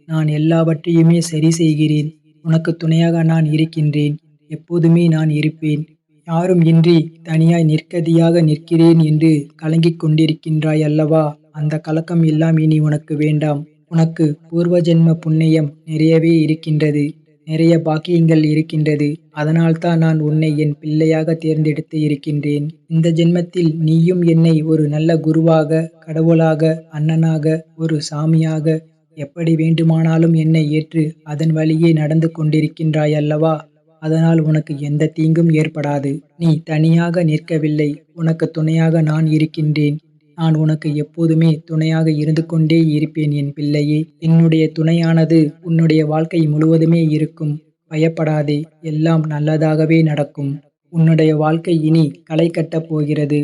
S1: நான் எல்லாவற்றையுமே சரி செய்கிறேன். உனக்கு துணையாக நான் இருக்கின்றேன். எப்போதுமே நான் இருப்பேன். யாரும் இன்றி தனியாய் நிர்கதியாக நிற்கிறேன் என்று கலங்கிக் கொண்டிருக்கின்றாய் அல்லவா? அந்த கலக்கம் எல்லாம் இனி உனக்கு வேண்டாம். உனக்கு பூர்வ ஜென்ம புண்ணியம் நிறையவே இருக்கின்றது. நிறைய பாக்கியங்கள் இருக்கின்றது. அதனால்தான் நான் உன்னை என் பிள்ளையாக தேர்ந்தெடுத்து இருக்கின்றேன். இந்த ஜென்மத்தில் நீயும் என்னை ஒரு நல்ல குருவாக, கடவுளாக, அண்ணனாக, ஒரு சாமியாக எப்படி வேண்டுமானாலும் என்னை ஏற்று அதன் வழியே நடந்து கொண்டிருக்கின்றாய் அல்லவா? அதனால் உனக்கு எந்த தீங்கும் ஏற்படாது. நீ தனியாக நிற்கவில்லை. உனக்கு துணையாக நான் இருக்கின்றேன். நான் உனக்கு எப்போதுமே துணையாக இருந்து கொண்டே இருப்பேன் என் பிள்ளையே! என்னுடைய துணையானது உன்னுடைய வாழ்க்கை முழுவதுமே இருக்கும். பயப்படாதே. எல்லாம் நல்லதாகவே நடக்கும். உன்னுடைய வாழ்க்கை இனி களை கட்டப் போகிறது.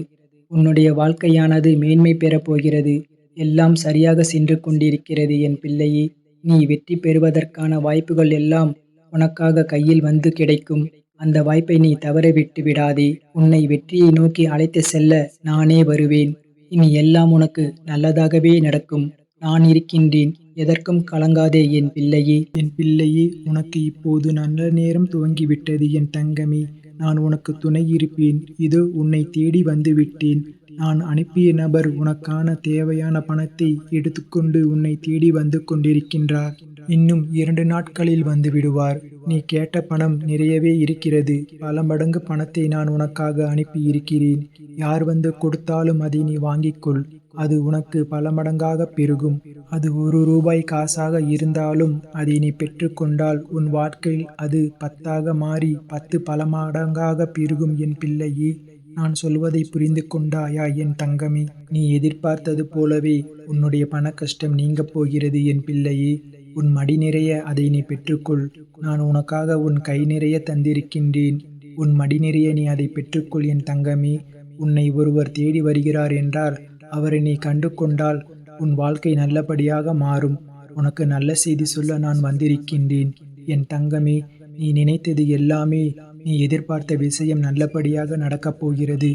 S1: உன்னுடைய வாழ்க்கையானது மேன்மை பெறப் போகிறது. எல்லாம் சரியாக சென்று கொண்டிருக்கிறது என் பிள்ளையே! நீ வெற்றி பெறுவதற்கான வாய்ப்புகள் எல்லாம் உனக்காக கையில் வந்து கிடைக்கும். அந்த வாய்ப்பை நீ தவற விட்டு விடாதே. உன்னை வெற்றியை நோக்கி அழைத்துச் செல்ல நானே வருவேன். இனி எல்லாம் உனக்கு நல்லதாகவே நடக்கும். நான் இருக்கின்றேன். எதற்கும் கலங்காதே என் பிள்ளையே! என் பிள்ளையே! உனக்கு இப்போது நல்ல நேரம் துவங்கிவிட்டது என் தங்கமே! நான் உனக்கு துணை இருப்பேன். இதோ உன்னை தேடி வந்துவிட்டேன். நான் அனுப்பிய நபர் உனக்கான தேவையான பணத்தை எடுத்துக்கொண்டு உன்னை தேடி வந்து கொண்டிருக்கின்றார். இன்னும் 2 நாட்களில் வந்து விடுவார். நீ கேட்ட பணம் நிறையவே இருக்கிறது. பல மடங்கு பணத்தை நான் உனக்காக அனுப்பி இருக்கிறேன். யார் வந்து கொடுத்தாலும் அதை நீ வாங்கிக்கொள். அது உனக்கு பல மடங்காக பெருகும். அது ₹1 காசாக இருந்தாலும் அதை நீ பெற்றுக்கொண்டால் உன் வாழ்க்கையில் அது 10ஆக மாறி 10 பல மடங்காக பெருகும் என் பிள்ளையே! நான் சொல்வதை புரிந்து கொண்டாயா என் தங்கமே? நீ எதிர்பார்த்தது போலவே உன்னுடைய பண கஷ்டம் நீங்கப் போகிறது என் பிள்ளையே! உன் மடி நிறைய அதை நீ பெற்றுக்கொள். நான் உனக்காக உன் கை நிறைய தந்திருக்கின்றேன். உன் மடி நிறைய நீ அதை பெற்றுக்கொள் என் தங்கமே! உன்னை ஒருவர் தேடி வருகிறார் என்றால் அவரை நீ கண்டு கொண்டால் உன் வாழ்க்கை நல்லபடியாக மாறும். உனக்கு நல்ல செய்தி சொல்ல நான் வந்திருக்கின்றேன். என் தங்கமே! நீ நினைத்தது எல்லாமே, நீ எதிர்பார்த்த விஷயம் நல்லபடியாக நடக்கப் போகிறது.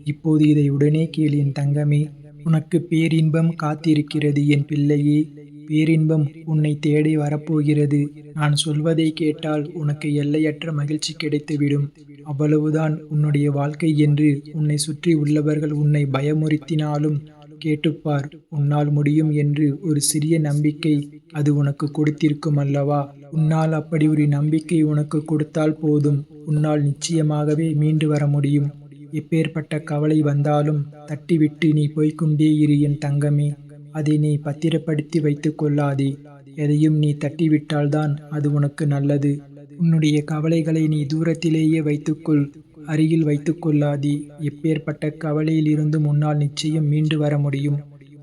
S1: இப்போது இதை உடனே கேள் என் தங்கமே. உனக்கு பேரின்பம் காத்திருக்கிறது என் பிள்ளையே. பேரின்பம் உன்னை தேடி வரப்போகிறது. நான் சொல்வதை கேட்டால் உனக்கு எல்லையற்ற மகிழ்ச்சி கிடைத்துவிடும். அவ்வளவுதான் உன்னுடைய வாழ்க்கை என்று உன்னை சுற்றி உள்ளவர்கள் உன்னை பயமுறுத்தினாலும் கேட்டுப்பார். உன்னால் முடியும் என்று ஒரு சிறிய நம்பிக்கை அது உனக்கு கொடுத்திருக்கும் அல்லவா? உன்னால் அப்படி ஒரு நம்பிக்கை உனக்கு கொடுத்தால் போதும். உன்னால் நிச்சயமாகவே மீண்டு வர முடியும். எப்பேற்பட்ட கவலை வந்தாலும் தட்டிவிட்டு நீ போய்க்கொண்டே இரு என் தங்கமே. அதை நீ பத்திரப்படுத்தி வைத்துக் கொள்ளாதே. எதையும் நீ தட்டிவிட்டால்தான் அது உனக்கு நல்லது. உன்னுடைய கவலைகளை நீ தூரத்திலேயே வைத்துக்கொள். அருகில் வைத்துக் கொள்ளாதே. எப்பேற்பட்ட கவலையில் இருந்தும் உன்னால் நிச்சயம் மீண்டு வர முடியும்.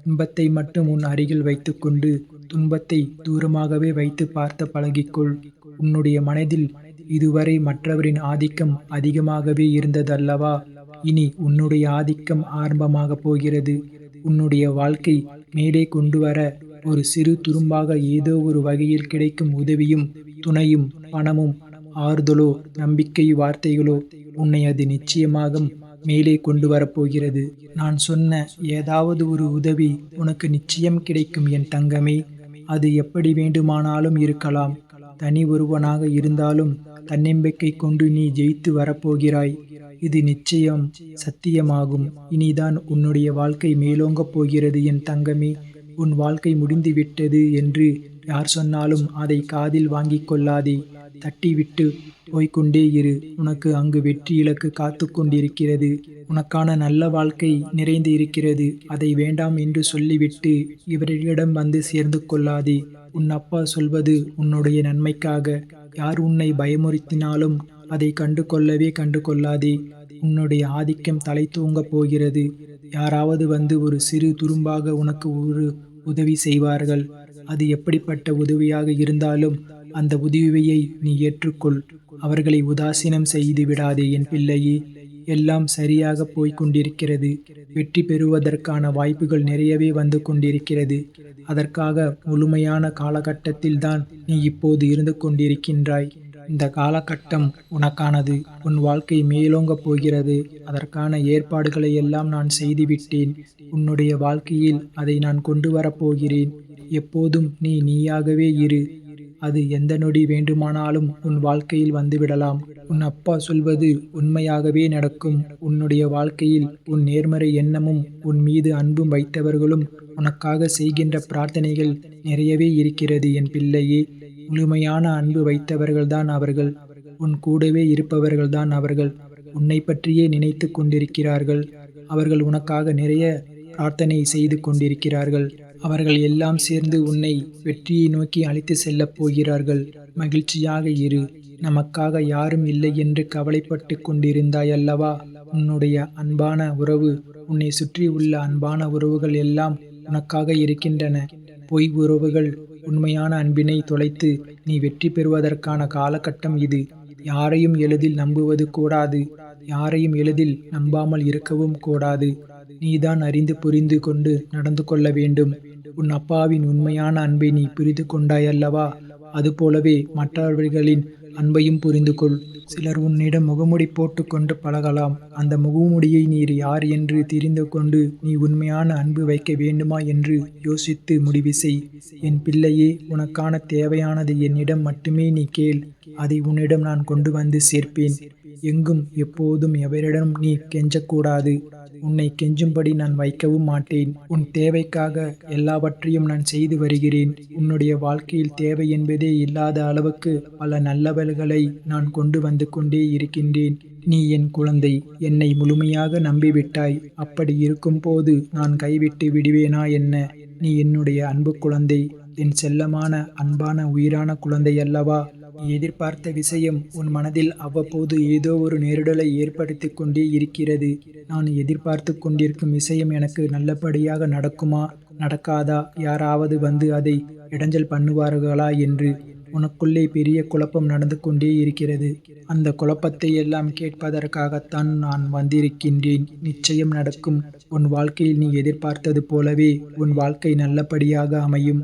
S1: இன்பத்தை மட்டும் உன் அருகில் வைத்துக்கொண்டு துன்பத்தை தூரமாகவே வைத்து பார்த்து பழகிக்கொள். உன்னுடைய மனதில் இதுவரை மற்றவரின் ஆதிக்கம் அதிகமாகவே இருந்ததல்லவா? இனி உன்னுடைய ஆதிக்கம் ஆரம்பமாகப் போகிறது. உன்னுடைய வாழ்க்கை மேலே கொண்டு வர ஒரு சிறு துரும்பாக ஏதோ ஒரு வகையில் கிடைக்கும் உதவியும் துணையும் பணமும் ஆறுதலோ நம்பிக்கை வார்த்தைகளோ உன்னை அது நிச்சயமாக மேலே கொண்டு வரப்போகிறது. நான் சொன்ன ஏதாவது ஒரு உதவி உனக்கு நிச்சயம் கிடைக்கும் என் தங்கமே. அது எப்படி வேண்டுமானாலும் இருக்கலாம். தனி ஒருவனாக இருந்தாலும் தன்னம்பிக்கை கொண்டு நீ ஜெயித்து வரப்போகிறாய். இது நிச்சயம் சத்தியமாகும். இனிதான் உன்னுடைய வாழ்க்கை மேலோங்கப் போகிறது என் தங்கமே. உன் வாழ்க்கை முடிந்துவிட்டது என்று யார் சொன்னாலும் அதை காதில் வாங்கிக் கொள்ளாதே. தட்டிவிட்டு போய்க்கொண்டே இரு. உனக்கு அங்கு வெற்றி இலக்கு காத்து கொண்டிருக்கிறது. உனக்கான நல்ல வாழ்க்கை நிறைந்து இருக்கிறது. அதை வேண்டாம் என்று சொல்லிவிட்டு இவர்களிடம் வந்து சேர்ந்து கொள்ளாதே. உன் அப்பா சொல்வது உன்னுடைய நன்மைக்காக. யார் உன்னை பயமுறுத்தினாலும் அதை கண்டு கொள்ளாதே. உன்னுடைய ஆதிக்கம் தலை தூங்கப் போகிறது. யாராவது வந்து ஒரு சிறு துரும்பாக உனக்கு ஒரு உதவி செய்வார்கள். அது எப்படிப்பட்ட உதவியாக இருந்தாலும் அந்த உதவியை நீ ஏற்றுக்கொள். அவர்களை உதாசீனம் செய்து விடாதே என் பிள்ளையே. எல்லாம் சரியாக போய்க் கொண்டிருக்கிறது. வெற்றி பெறுவதற்கான வாய்ப்புகள் நிறையவே வந்து கொண்டிருக்கிறது. அதற்காக முழுமையான காலகட்டத்தில்தான் நீ இப்போது இருந்து கொண்டிருக்கின்றாய். இந்த காலகட்டம் உனக்கானது. உன் வாழ்க்கை மேலோங்கப் போகிறது. அதற்கான ஏற்பாடுகளை எல்லாம் நான் செய்துவிட்டேன். உன்னுடைய வாழ்க்கையில் அதை நான் கொண்டு வரப்போகிறேன். எப்போதும் நீ நீயாகவே இரு. அது எந்த நொடி வேண்டுமானாலும் உன் வாழ்க்கையில் வந்துவிடலாம். உன் அப்பா சொல்வது உண்மையாகவே நடக்கும். உன்னுடைய வாழ்க்கையில் உன் நேர்மறை எண்ணமும் உன் மீது அன்பும் வைத்தவர்களும் உனக்காக செய்கின்ற பிரார்த்தனைகள் நிறையவே இருக்கிறது என் பிள்ளையே. முழுமையான அன்பு வைத்தவர்கள்தான் அவர்கள். உன் கூடவே இருப்பவர்கள்தான் அவர்கள். உன்னை பற்றியே நினைத்து கொண்டிருக்கிறார்கள். அவர்கள் உனக்காக நிறைய பிரார்த்தனை செய்து கொண்டிருக்கிறார்கள். அவர்கள் எல்லாம் சேர்ந்து உன்னை வெற்றியை நோக்கி அழைத்து செல்லப் போகிறார்கள். மகிழ்ச்சியாக இரு. நமக்காக யாரும் இல்லை என்று கவலைப்பட்டு கொண்டிருந்தாய் அல்லவா? உன்னுடைய அன்பான உறவு, உன்னை சுற்றி உள்ள அன்பான உறவுகள் எல்லாம் உனக்காக இருக்கின்றன. பொய் உறவுகள் உண்மையான அன்பினை தொலைத்து நீ வெற்றி பெறுவதற்கான காலகட்டம் இது. யாரையும் எளிதில் நம்புவது கூடாது. யாரையும் எளிதில் நம்பாமல் இருக்கவும் கூடாது. நீதான் அறிந்து புரிந்து கொண்டு நடந்து கொள்ள வேண்டும். உன் அப்பாவின் உண்மையான அன்பை நீ புரிந்து கொண்டாயல்லவா? அதுபோலவே மற்றவர்களின் அன்பையும் புரிந்து கொள். சிலர் உன்னிடம் முகமுடி போட்டுக்கொண்டு பழகலாம். அந்த முகமுடியை நீர் யார் என்று தெரிந்து கொண்டு நீ உண்மையான அன்பு வைக்க வேண்டுமா என்று யோசித்து முடிவு செய். என் பிள்ளையே, உனக்கான தேவையானது என்னிடம் மட்டுமே நீ கேள். அதை உன்னிடம் நான் கொண்டு வந்து சேர்ப்பேன். எங்கும் எப்போதும் எவரிடம் நீ கெஞ்சக்கூடாது. உன்னை கெஞ்சும்படி நான் வைக்கவும் மாட்டேன். உன் தேவைக்காக எல்லாவற்றையும் நான் செய்து வருகிறேன். உன்னுடைய வாழ்க்கையில் தேவை என்பதே இல்லாத அளவுக்கு பல நல்லவர்களை நான் கொண்டு வந்து கொண்டே இருக்கின்றேன். நீ என் குழந்தை. என்னை முழுமையாக நம்பிவிட்டாய். அப்படி இருக்கும்போது நான் கைவிட்டு விடுவேனா என்ன? நீ என்னுடைய அன்பு குழந்தை. என் செல்லமான அன்பான உயிரான குழந்தை அல்லவா? நீ எதிர்பார்த்த விஷயம் உன் மனதில் அவ்வப்போது ஏதோ ஒரு நெருடலை ஏற்படுத்தி கொண்டே இருக்கிறது. நான் எதிர்பார்த்து கொண்டிருக்கும் விஷயம் எனக்கு நல்லபடியாக நடக்குமா, நடக்காதா, யாராவது வந்து அதை இடைஞ்சல் பண்ணுவார்களா என்று உனக்குள்ளே பெரிய குழப்பம் நடந்து கொண்டே இருக்கிறது. அந்த குழப்பத்தை எல்லாம் கேட்பதற்காகத்தான் நான் வந்திருக்கின்றேன். நிச்சயம் நடக்கும். உன் வாழ்க்கையில் நீ எதிர்பார்த்தது போலவே உன் வாழ்க்கை நல்லபடியாக அமையும்.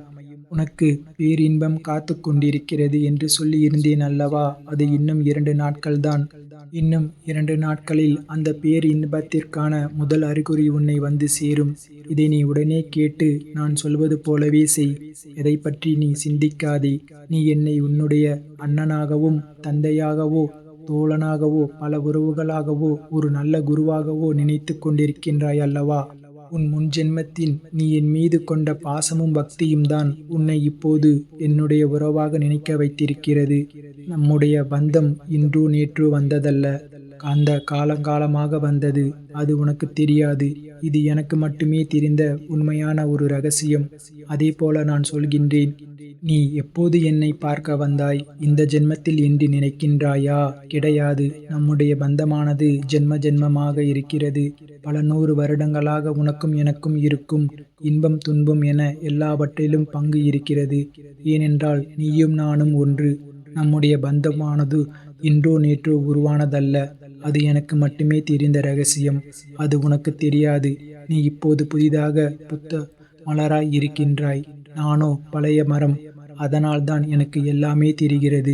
S1: உனக்கு பேரின்பம் காத்துக் கொண்டிருக்கிறது என்று சொல்லியிருந்தேன் அல்லவா? அது இன்னும் 2 நாட்கள்தான். இன்னும் 2 நாட்களில் அந்த பேரின்பத்திற்கான முதல் அறிகுறி உன்னை வந்து சேரும். இதை நீ உடனே கேட்டு நான் சொல்வது போலவே செய். எதைப் பற்றி நீ சிந்திக்காதே. நீ என்னை உன்னுடைய அண்ணனாகவும் தந்தையாகவோ தோழனாகவோ பல உறவுகளாகவோ ஒரு நல்ல குருவாகவோ நினைத்துக் கொண்டிருக்கின்றாய் அல்லவா? உன் முன்ஜென்மத்தில் நீ என் மீது கொண்ட பாசமும் பக்தியும் தான் உன்னை இப்போது என்னுடைய உறவாக நினைக்க வைத்திருக்கிறது. நம்முடைய பந்தம் இன்றோ நேற்றோ வந்ததல்ல, அந்த காலங்காலமாக வந்தது. அது உனக்கு தெரியாது. இது எனக்கு மட்டுமே தெரிந்த உண்மையான ஒரு ரகசியம். அதேபோல நான் சொல்கின்றேன். நீ எப்போது என்னை பார்க்க வந்தாய்? இந்த ஜென்மத்தில் என்று நினைக்கின்றாயா? கிடையாது. நம்முடைய பந்தமானது ஜென்ம ஜென்மமாக இருக்கிறது. பல 100 வருடங்களாக உனக்கும் எனக்கும் இருக்கும் இன்பம் துன்பம் என எல்லாவற்றிலும் பங்கு இருக்கிறது. ஏனென்றால் நீயும் நானும் ஒன்று. நம்முடைய பந்தமானது இன்றோ நேற்றோ உருவானதல்ல. அது எனக்கு மட்டுமே தெரிந்த ரகசியம். அது உனக்கு தெரியாது. நீ இப்போது புதிதாக புத்த மலராய் இருக்கின்றாய். நானோ பழைய மரம். அதனால்தான் எனக்கு எல்லாமே தெரிகிறது.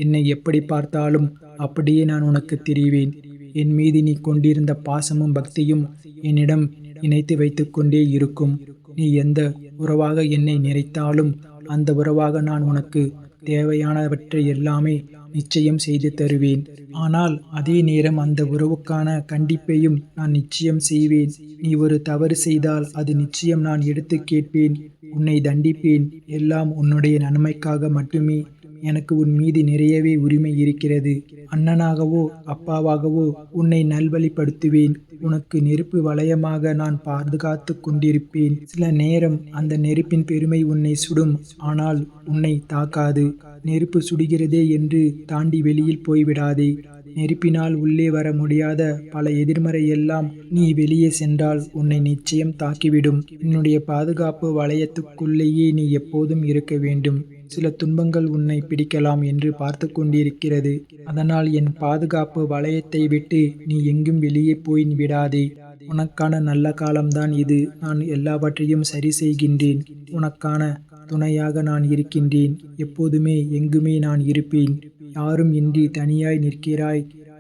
S1: என்னை எப்படி பார்த்தாலும் அப்படியே நான் உனக்கு தெரிவேன். என் மீது நீ கொண்டிருந்த பாசமும் பக்தியும் என்னிடம் இணைத்து வைத்துக்கொண்டே இருக்கும். நீ எந்த உறவாக என்னை நினைத்தாலும் அந்த உறவாக நான் உனக்கு தேவையானவற்றை எல்லாமே நிச்சயம் செய்து தருவேன். ஆனால் அதே நேரம் அந்த உறவுக்கான கண்டிப்பையும் நான் நிச்சயம் செய்வேன். நீ ஒரு தவறு செய்தால் அது நிச்சயம் நான் எடுத்து கேட்பேன். உன்னை தண்டிப்பேன். எல்லாம் உன்னுடைய நன்மைக்காக மட்டுமே. எனக்கு உன் மீது நிறையவே உரிமை இருக்கிறது. அண்ணனாகவோ அப்பாவாகவோ உன்னை நல்வழிப்படுத்துவேன். உனக்கு நெருப்பு வளையமாக நான் பாதுகாத்து கொண்டிருப்பேன். சில நேரம் அந்த நெருப்பின் பெருமை உன்னை சுடும். ஆனால் உன்னை தாக்காது. நெருப்பு சுடுகிறதே என்று தாண்டி வெளியில் போய்விடாதே. நெருப்பினால் உள்ளே வர முடியாத பல எதிர்மறை எல்லாம் நீ வெளியே சென்றால் உன்னை நிச்சயம் தாக்கிவிடும். என்னுடைய பாதுகாப்பு வளையத்துக்குள்ளேயே நீ எப்போதும் இருக்க வேண்டும். சில துன்பங்கள் உன்னை பிடிக்கலாம் என்று பார்த்து கொண்டிருக்கிறது. அதனால் என் பாதுகாப்பு வளையத்தை விட்டு நீ எங்கும் வெளியே போய் விடாதே. உனக்கான நல்ல காலம்தான் இது. நான் எல்லாவற்றையும் சரி செய்கின்றேன். உனக்கான துணையாக நான் இருக்கின்றேன். எப்போதுமே எங்குமே நான் இருப்பேன். யாரும் இன்றி தனியாய்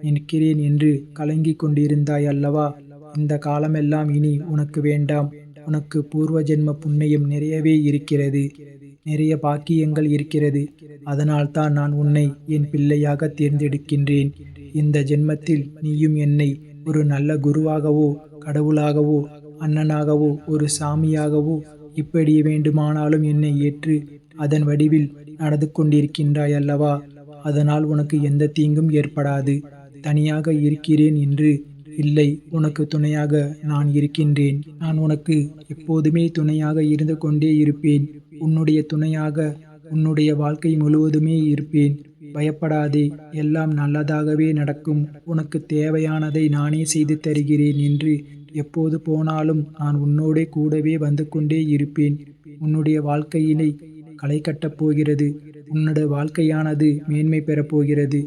S1: நிற்கிறேன் என்று கலங்கிக் கொண்டிருந்தாய் அல்லவா? இந்த காலமெல்லாம் இனி உனக்கு வேண்டாம். உனக்கு பூர்வ ஜென்ம புண்ணியம் நிறையவே இருக்கிறது. நிறைய பாக்கியங்கள் இருக்கிறது. அதனால்தான் நான் உன்னை என் பிள்ளையாக தேர்ந்தெடுக்கின்றேன். இந்த ஜென்மத்தில் நீயும் என்னை ஒரு நல்ல குருவாகவோ கடவுளாகவோ அண்ணனாகவோ ஒரு சாமியாகவோ இப்படி வேண்டுமானாலும் என்னை ஏற்று அதன் வடிவில் நடந்து கொண்டிருக்கின்றாய் அல்லவா? அதனால் உனக்கு எந்த தீங்கும் ஏற்படாது. தனியாக இருக்கிறேன் என்று இல்லை, உனக்கு துணையாக நான் இருக்கின்றேன். நான் உனக்கு எப்போதுமே துணையாக இருந்து கொண்டே இருப்பேன். உன்னுடைய துணையாக உன்னுடைய வாழ்க்கை முழுவதுமே இருப்பேன். பயப்படாதே. எல்லாம் நல்லதாகவே நடக்கும். உனக்கு தேவையானதை நானே செய்து தருகிறேன் என்று எப்போது போனாலும் நான் உன்னோடே கூடவே வந்து கொண்டே இருப்பேன். உன்னுடைய வாழ்க்கையினை களை கட்டப் போகிறது. உன்னுடைய வாழ்க்கையானது மேன்மை பெறப்போகிறது.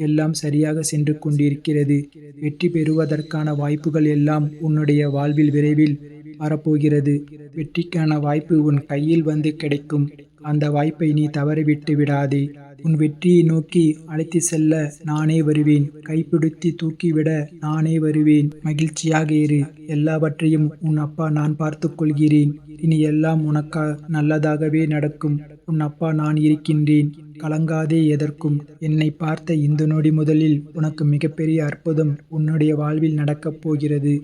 S1: எல்லாம் சரியாக சென்று கொண்டிருக்கிறது. வெற்றி பெறுவதற்கான வாய்ப்புகள் எல்லாம் உன்னுடைய வாழ்வில் விரைவில் வரப்போகிறது. வெற்றிக்கான வாய்ப்பு உன் கையில் வந்து கிடைக்கும். அந்த வாய்ப்பை நீ தவறிவிட்டு விடாதே. உன் வெற்றியை நோக்கி அழைத்து செல்ல நானே வருவேன். கைப்பிடித்து தூக்கிவிட நானே வருவேன். மகிழ்ச்சியாக இரு. எல்லாவற்றையும் உன் அப்பா நான் பார்த்துக் கொள்கிறேன். இனி எல்லாம் உனக்கு நல்லதாகவே நடக்கும். உன் அப்பா நான் இருக்கின்றேன். கலங்காதே எதற்கும். என்னை பார்த்த இந்த நொடி முதலில் உனக்கு மிகப்பெரிய அற்புதம் உன்னுடைய வாழ்வில் நடக்கப் போகிறது.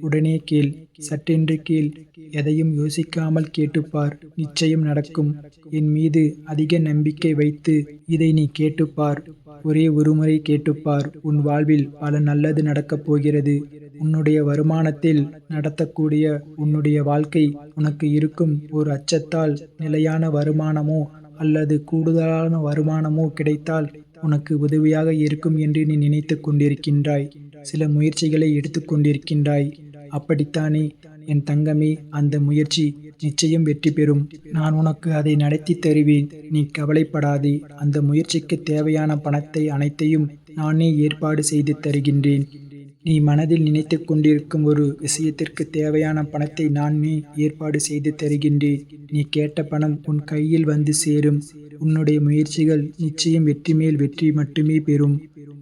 S1: உடனே கேள். சட்டென்று கேள். எதையும் யோசிக்காமல் கேட்டுப்பார். நிச்சயம் நடக்கும். என் மீது அதிக நம்பிக்கை வைத்து இதை நீ கேட்டுப்பார். ஒரே ஒருமுறை கேட்டுப்பார். உன் வாழ்வில் பல நல்லது நடக்கப் போகிறது. உன்னுடைய வருமானத்தில் நடத்தக்கூடிய உன்னுடைய வாழ்க்கை உனக்கு இருக்கும் ஒரு அச்சத்தால் நிலையான வருமானமோ அல்லது கூடுதலான வருமானமோ கிடைத்தால் உனக்கு உதவியாக இருக்கும் என்று நீ நினைத்து கொண்டிருக்கின்றாய். சில முயற்சிகளை எடுத்துக்கொண்டிருக்கின்றாய். அப்படித்தானே என் தங்கமே? அந்த முயற்சி நிச்சயம் வெற்றி பெறும். நான் உனக்கு அதை நடத்தி தருவேன். நீ கவலைப்படாதே. அந்த முயற்சிக்கு தேவையான பணத்தை அனைத்தையும் நானே ஏற்பாடு செய்து தருகின்றேன். நீ மனதில் நினைத்துக் கொண்டிருக்கும் ஒரு விஷயத்திற்கு தேவையான பணத்தை நானே ஏற்பாடு செய்து தருகின்றேன். நீ கேட்ட பணம் உன் கையில் வந்து சேரும். உன்னுடைய முயற்சிகள் நிச்சயம் வெற்றி மேல் வெற்றி மட்டுமே பெறும்.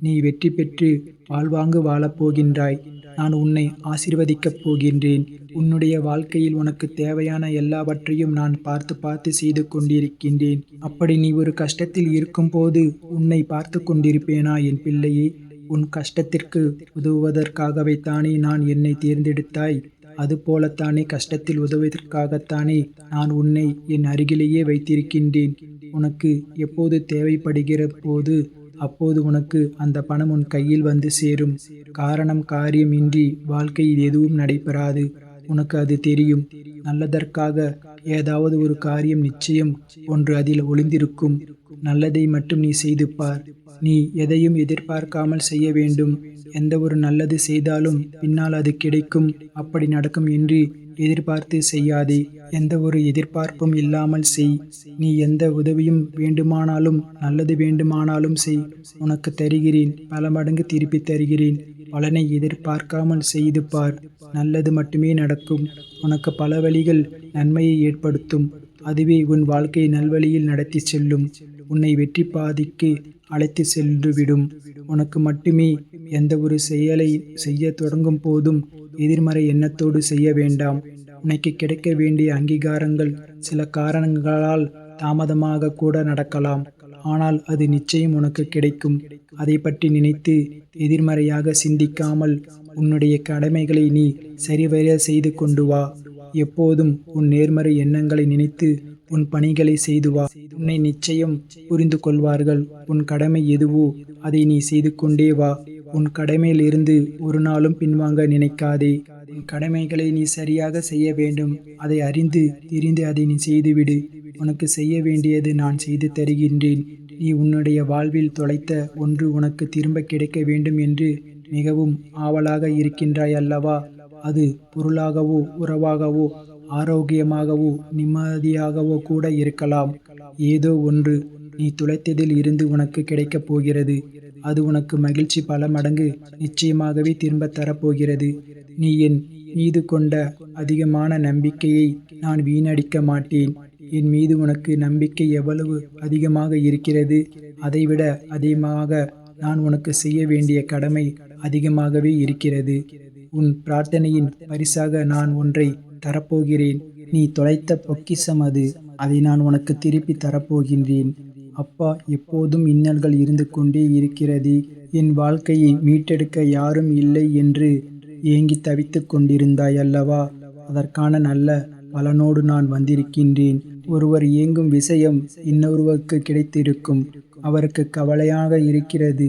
S1: நீ வெற்றி பெற்று வாழ்வாங்கு வாழப் போகின்றாய். நான் உன்னை ஆசீர்வதிக்கப் போகின்றேன். உன்னுடைய வாழ்க்கையில் உனக்கு தேவையான எல்லாவற்றையும் நான் பார்த்து பார்த்து செய்து கொண்டிருக்கின்றேன். அப்படி நீ ஒரு கஷ்டத்தில் இருக்கும்போது உன்னை பார்த்து கொண்டிருப்பேனா என் பிள்ளையே? உன் கஷ்டத்திற்கு உதவுவதற்காகவே தானே நான் என்னை தேர்ந்தெடுத்தாய். அதுபோலத்தானே கஷ்டத்தில் உதவுவதற்காகத்தானே நான் உன்னை என் அருகிலேயே வைத்திருக்கின்றேன். உனக்கு எப்போது தேவைப்படுகிற போது அப்போது உனக்கு அந்த பணம் உன் கையில் வந்து சேரும். காரணம் காரியம் இன்றி வாழ்க்கையில் எதுவும் நடைபெறாது. உனக்கு அது தெரியும். நல்லதற்காக ஏதாவது ஒரு காரியம் நிச்சயம் ஒன்று அதில் ஒளிந்திருக்கும். நல்லதை மட்டும் நீ செய்து பார். நீ எதையும் எதிர்பார்க்காமல் செய்ய வேண்டும். எந்த ஒரு நல்லது செய்தாலும் பின்னால் அது கிடைக்கும், அப்படி நடக்கும் என்று எதிர்பார்த்து செய்யாதே. எந்த ஒரு எதிர்பார்ப்பும் இல்லாமல் செய். நீ எந்த உதவியும் வேண்டுமானாலும் நல்லது வேண்டுமானாலும் செய். உனக்கு தருகிறேன், பல மடங்கு திருப்பி தருகிறேன். பலனை எதிர்பார்க்காமல் செய்து பார். நல்லது மட்டுமே நடக்கும். உனக்கு பல வழிகள் நன்மையை ஏற்படுத்தும். அதுவே உன் வாழ்க்கையை நல்வழியில் நடத்தி செல்லும். உன்னை வெற்றி பாதைக்கு அழைத்து சென்றுவிடும். உனக்கு மட்டுமே எந்த ஒரு செயலை செய்ய தொடங்கும் போதும் எதிர்மறை எண்ணத்தோடு செய்ய வேண்டாம். உனக்கு கிடைக்க வேண்டிய அங்கீகாரங்கள் சில காரணங்களால் தாமதமாக கூட நடக்கலாம். ஆனால் அது நிச்சயம் உனக்கு கிடைக்கும். அதை பற்றி நினைத்து எதிர்மறையாக சிந்திக்காமல் உன்னுடைய கடமைகளை நீ சரிவர செய்து கொண்டு வா. எப்போதும் உன் நேர்மறை எண்ணங்களை நினைத்து உன் பணிகளை செய்து வா. உன்னை நிச்சயம் புரிந்து கொள்வார்கள். உன் கடமை எதுவோ அதை நீ செய்து கொண்டே வா. உன் கடமையிலிருந்து ஒரு நாளும் பின்வாங்க நினைக்காதே. உன் கடமைகளை நீ சரியாக செய்ய வேண்டும். அதை அறிந்து தெரிந்து அதை நீ செய்துவிடு. உனக்கு செய்ய வேண்டியது நான் செய்து தருகின்றேன். நீ உன்னுடைய வாழ்வில் தொலைத்த ஒன்று உனக்கு திரும்ப கிடைக்க வேண்டும் என்று மிகவும் ஆவலாக இருக்கின்றாய் அல்லவா? அது பொருளாகவோ உறவாகவோ ஆரோக்கியமாகவோ நிம்மதியாகவோ கூட இருக்கலாம். ஏதோ ஒன்று நீ துளைத்ததில் இருந்து உனக்கு கிடைக்கப் போகிறது. அது உனக்கு மகிழ்ச்சி பல மடங்கு நிச்சயமாகவே திரும்ப தரப்போகிறது. நீ என் மீது கொண்ட அதிகமான நம்பிக்கையை நான் வீணடிக்க மாட்டேன். என் மீது உனக்கு நம்பிக்கை எவ்வளவு அதிகமாக இருக்கிறது, அதைவிட அதிகமாக நான் உனக்கு செய்ய வேண்டிய கடமை அதிகமாகவே இருக்கிறது. உன் பிரார்த்தனையின் பரிசாக நான் ஒன்றை தரப்போகிறேன். நீ தொலைத்த பொக்கிஷம் அது. அதை நான் உனக்கு திருப்பி தரப்போகின்றேன். அப்பா, எப்போதும் இன்னல்கள் இருந்து கொண்டே இருக்கிறது. என் வாழ்க்கையை மீட்டெடுக்க யாரும் இல்லை என்று ஏங்கி தவித்துக் கொண்டிருந்தாய் அல்லவா? அதற்கான நல்ல பலனோடு நான் வந்திருக்கின்றேன். ஒருவர் ஏங்கும் விஷயம் இன்னொருவருக்கு கிடைத்திருக்கும். அவருக்கு கவலையாக இருக்கிறது.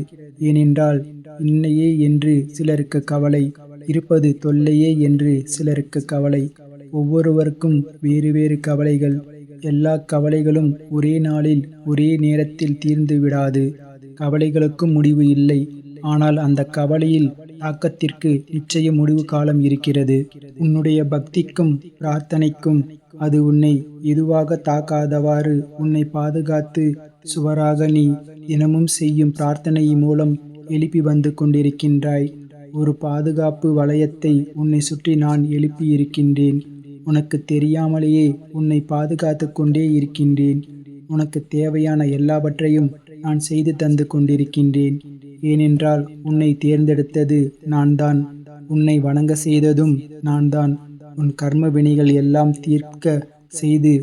S1: ஏனென்றால் இன்னையே என்று சிலருக்கு கவலை, இருப்பது தொல்லையே என்று சிலருக்கு கவலை. ஒவ்வொருவருக்கும் வேறு வேறு கவலைகள். எல்லா கவலைகளும் ஒரே நாளில் ஒரே நேரத்தில் தீர்ந்து விடாது. கவலைகளுக்கும் முடிவு இல்லை. ஆனால் அந்த கவலையில் தாக்கத்திற்கு நிச்சயம் முடிவு காலம் இருக்கிறது. உன்னுடைய பக்திக்கும் பிரார்த்தனைக்கும் அது உன்னை எதுவாக தாக்காதவாறு உன்னை பாதுகாத்து சுவராக நீ தினமும் செய்யும் பிரார்த்தனை மூலம் எழுப்பி வந்து கொண்டிருக்கின்றாய். ஒரு பாதுகாப்பு வளையத்தை உன்னை சுற்றி நான் எழுப்பி இருக்கின்றேன். உனக்கு தெரியாமலேயே உன்னை பாதுகாத்து கொண்டே இருக்கின்றேன். உனக்கு தேவையான எல்லாவற்றையும் நான் செய்து தந்து கொண்டிருக்கின்றேன். ஏனென்றால் உன்னை தேர்ந்தெடுத்தது நான் தான். உன்னை வணங்க செய்ததும் நான் தான். உன் கர்ம வினைகள் எல்லாம் தீர்க்க செய்து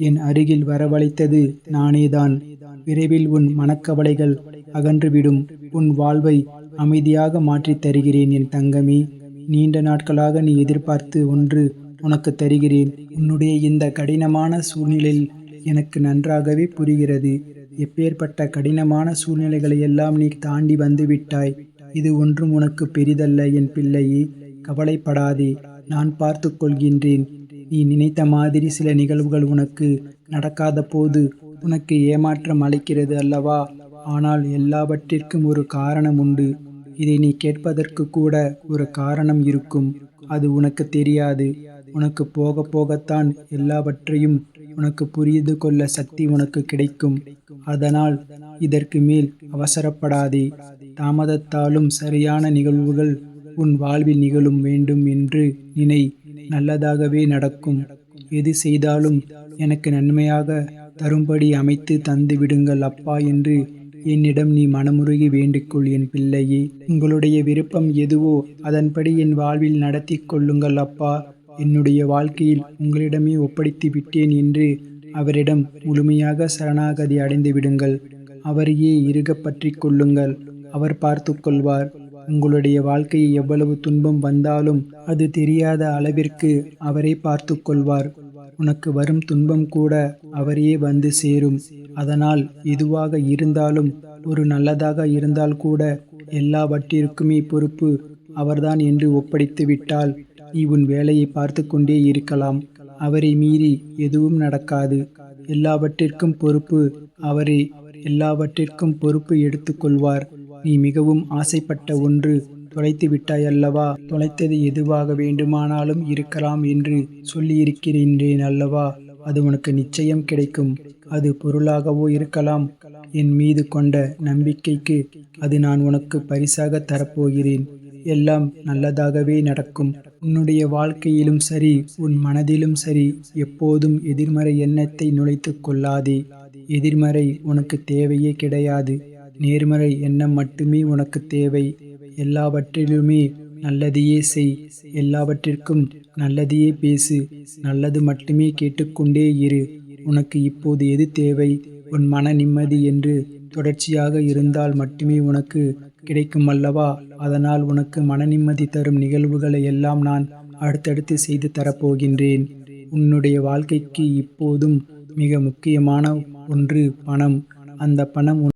S1: என் அருகில் வரவழைத்தது நானேதான். விரைவில் உன் மனக்கவலைகள் அகன்றுவிடும். உன் வாழ்வை அமைதியாக மாற்றித் தருகிறேன் என் தங்கமே. நீண்ட நாட்களாக நீ எதிர்பார்த்து ஒன்று உனக்கு தருகிறேன். உன்னுடைய இந்த கடினமான சூழ்நிலையில் எனக்கு நன்றாகவே புரிகிறது. எப்பேற்பட்ட கடினமான சூழ்நிலைகளை எல்லாம் நீ தாண்டி வந்து விட்டாய். இது ஒன்றும் உனக்கு பெரிதல்ல என் பிள்ளையே. கவலைப்படாதே, நான் பார்த்து கொள்கின்றேன். நீ நினைத்த மாதிரி சில நிகழ்வுகள் உனக்கு நடக்காத போது உனக்கு ஏமாற்றம் அளிக்கிறது அல்லவா? ஆனால் எல்லாவற்றிற்கும் ஒரு காரணம் உண்டு. இதை நீ கேட்பதற்கு கூட ஒரு காரணம் இருக்கும். அது உனக்கு தெரியாது. உனக்கு போக போகத்தான் எல்லாவற்றையும் உனக்கு புரிந்து கொள்ள சக்தி உனக்கு கிடைக்கும். அதனால் இதற்கு மேல் அவசரப்படாதே. தாமதத்தாலும் சரியான நிகழ்வுகள் உன் வாழ்வில் நிகழும் வேண்டும் என்று நினை. நல்லதாகவே நடக்கும். எது செய்தாலும் எனக்கு நன்மையாக தரும்படி அமைத்து தந்து விடுங்கள் அப்பா என்று என்னிடம் நீ மனமுருகி வேண்டிக்கொள் என் பிள்ளையே. உங்களுடைய விருப்பம் எதுவோ அதன்படி என் வாழ்வில் நடத்தி கொள்ளுங்கள் அப்பா. என்னுடைய வாழ்க்கையில் உங்களிடமே ஒப்படைத்து விட்டேன் என்று அவரிடம் முழுமையாக சரணாகதி அடைந்து விடுங்கள். அவரையே இறுகப் பற்றிக் கொள்ளுங்கள். அவர் பார்த்து கொள்வார். உங்களுடைய வாழ்க்கையை எவ்வளவு துன்பம் வந்தாலும் அது தெரியாத அளவிற்கு அவரே பார்த்து கொள்வார். உனக்கு வரும் துன்பம் கூட அவரையே வந்து சேரும். அதனால் எதுவாக இருந்தாலும் ஒரு நல்லதாக இருந்தால் கூட எல்லாவற்றிற்குமே பொறுப்பு அவர்தான் என்று ஒப்படைத்து விட்டால் நீ உன் வேலையை பார்த்து கொண்டே இருக்கலாம். அவரை மீறி எதுவும் நடக்காது. எல்லாவற்றிற்கும் பொறுப்பு அவரே. எல்லாவற்றிற்கும் பொறுப்பு எடுத்துக்கொள்வார். நீ மிகவும் ஆசைப்பட்ட ஒன்று தொலைத்து விட்டாயல்லவா? தொலைத்தது எதுவாக வேண்டுமானாலும் இருக்கலாம் என்று சொல்லியிருக்கிறேன் அல்லவா? அது உனக்கு நிச்சயம் கிடைக்கும். அது பொருளாகவோ இருக்கலாம். என் மீது கொண்ட நம்பிக்கைக்கு அது நான் உனக்கு பரிசாக தரப்போகிறேன். எல்லாம் நல்லதாகவே நடக்கும். உன்னுடைய வாழ்க்கையிலும் சரி உன் மனதிலும் சரி எப்போதும் எதிர்மறை எண்ணத்தை நுழைத்து கொள்ளாதே. எதிர்மறை உனக்கு தேவையே கிடையாது. நேர்மறை எண்ணம் மட்டுமே உனக்கு தேவை. எல்லாவற்றிலுமே நல்லதையே செய். எல்லாவற்றிற்கும் நல்லதையே பேசு. நல்லது மட்டுமே கேட்டுக்கொண்டே இரு. உனக்கு இப்போது எது தேவை? உன் மன நிம்மதி என்று தொடர்ச்சியாக இருந்தால் மட்டுமே உனக்கு கிடைக்கும் அல்லவா? அதனால் உனக்கு மன நிம்மதி தரும் நிகழ்வுகளை எல்லாம் நான் அடுத்தடுத்து செய்து தரப்போகின்றேன். உன்னுடைய வாழ்க்கைக்கு இப்போதும் மிக முக்கியமான ஒன்று பணம். அந்த பணம்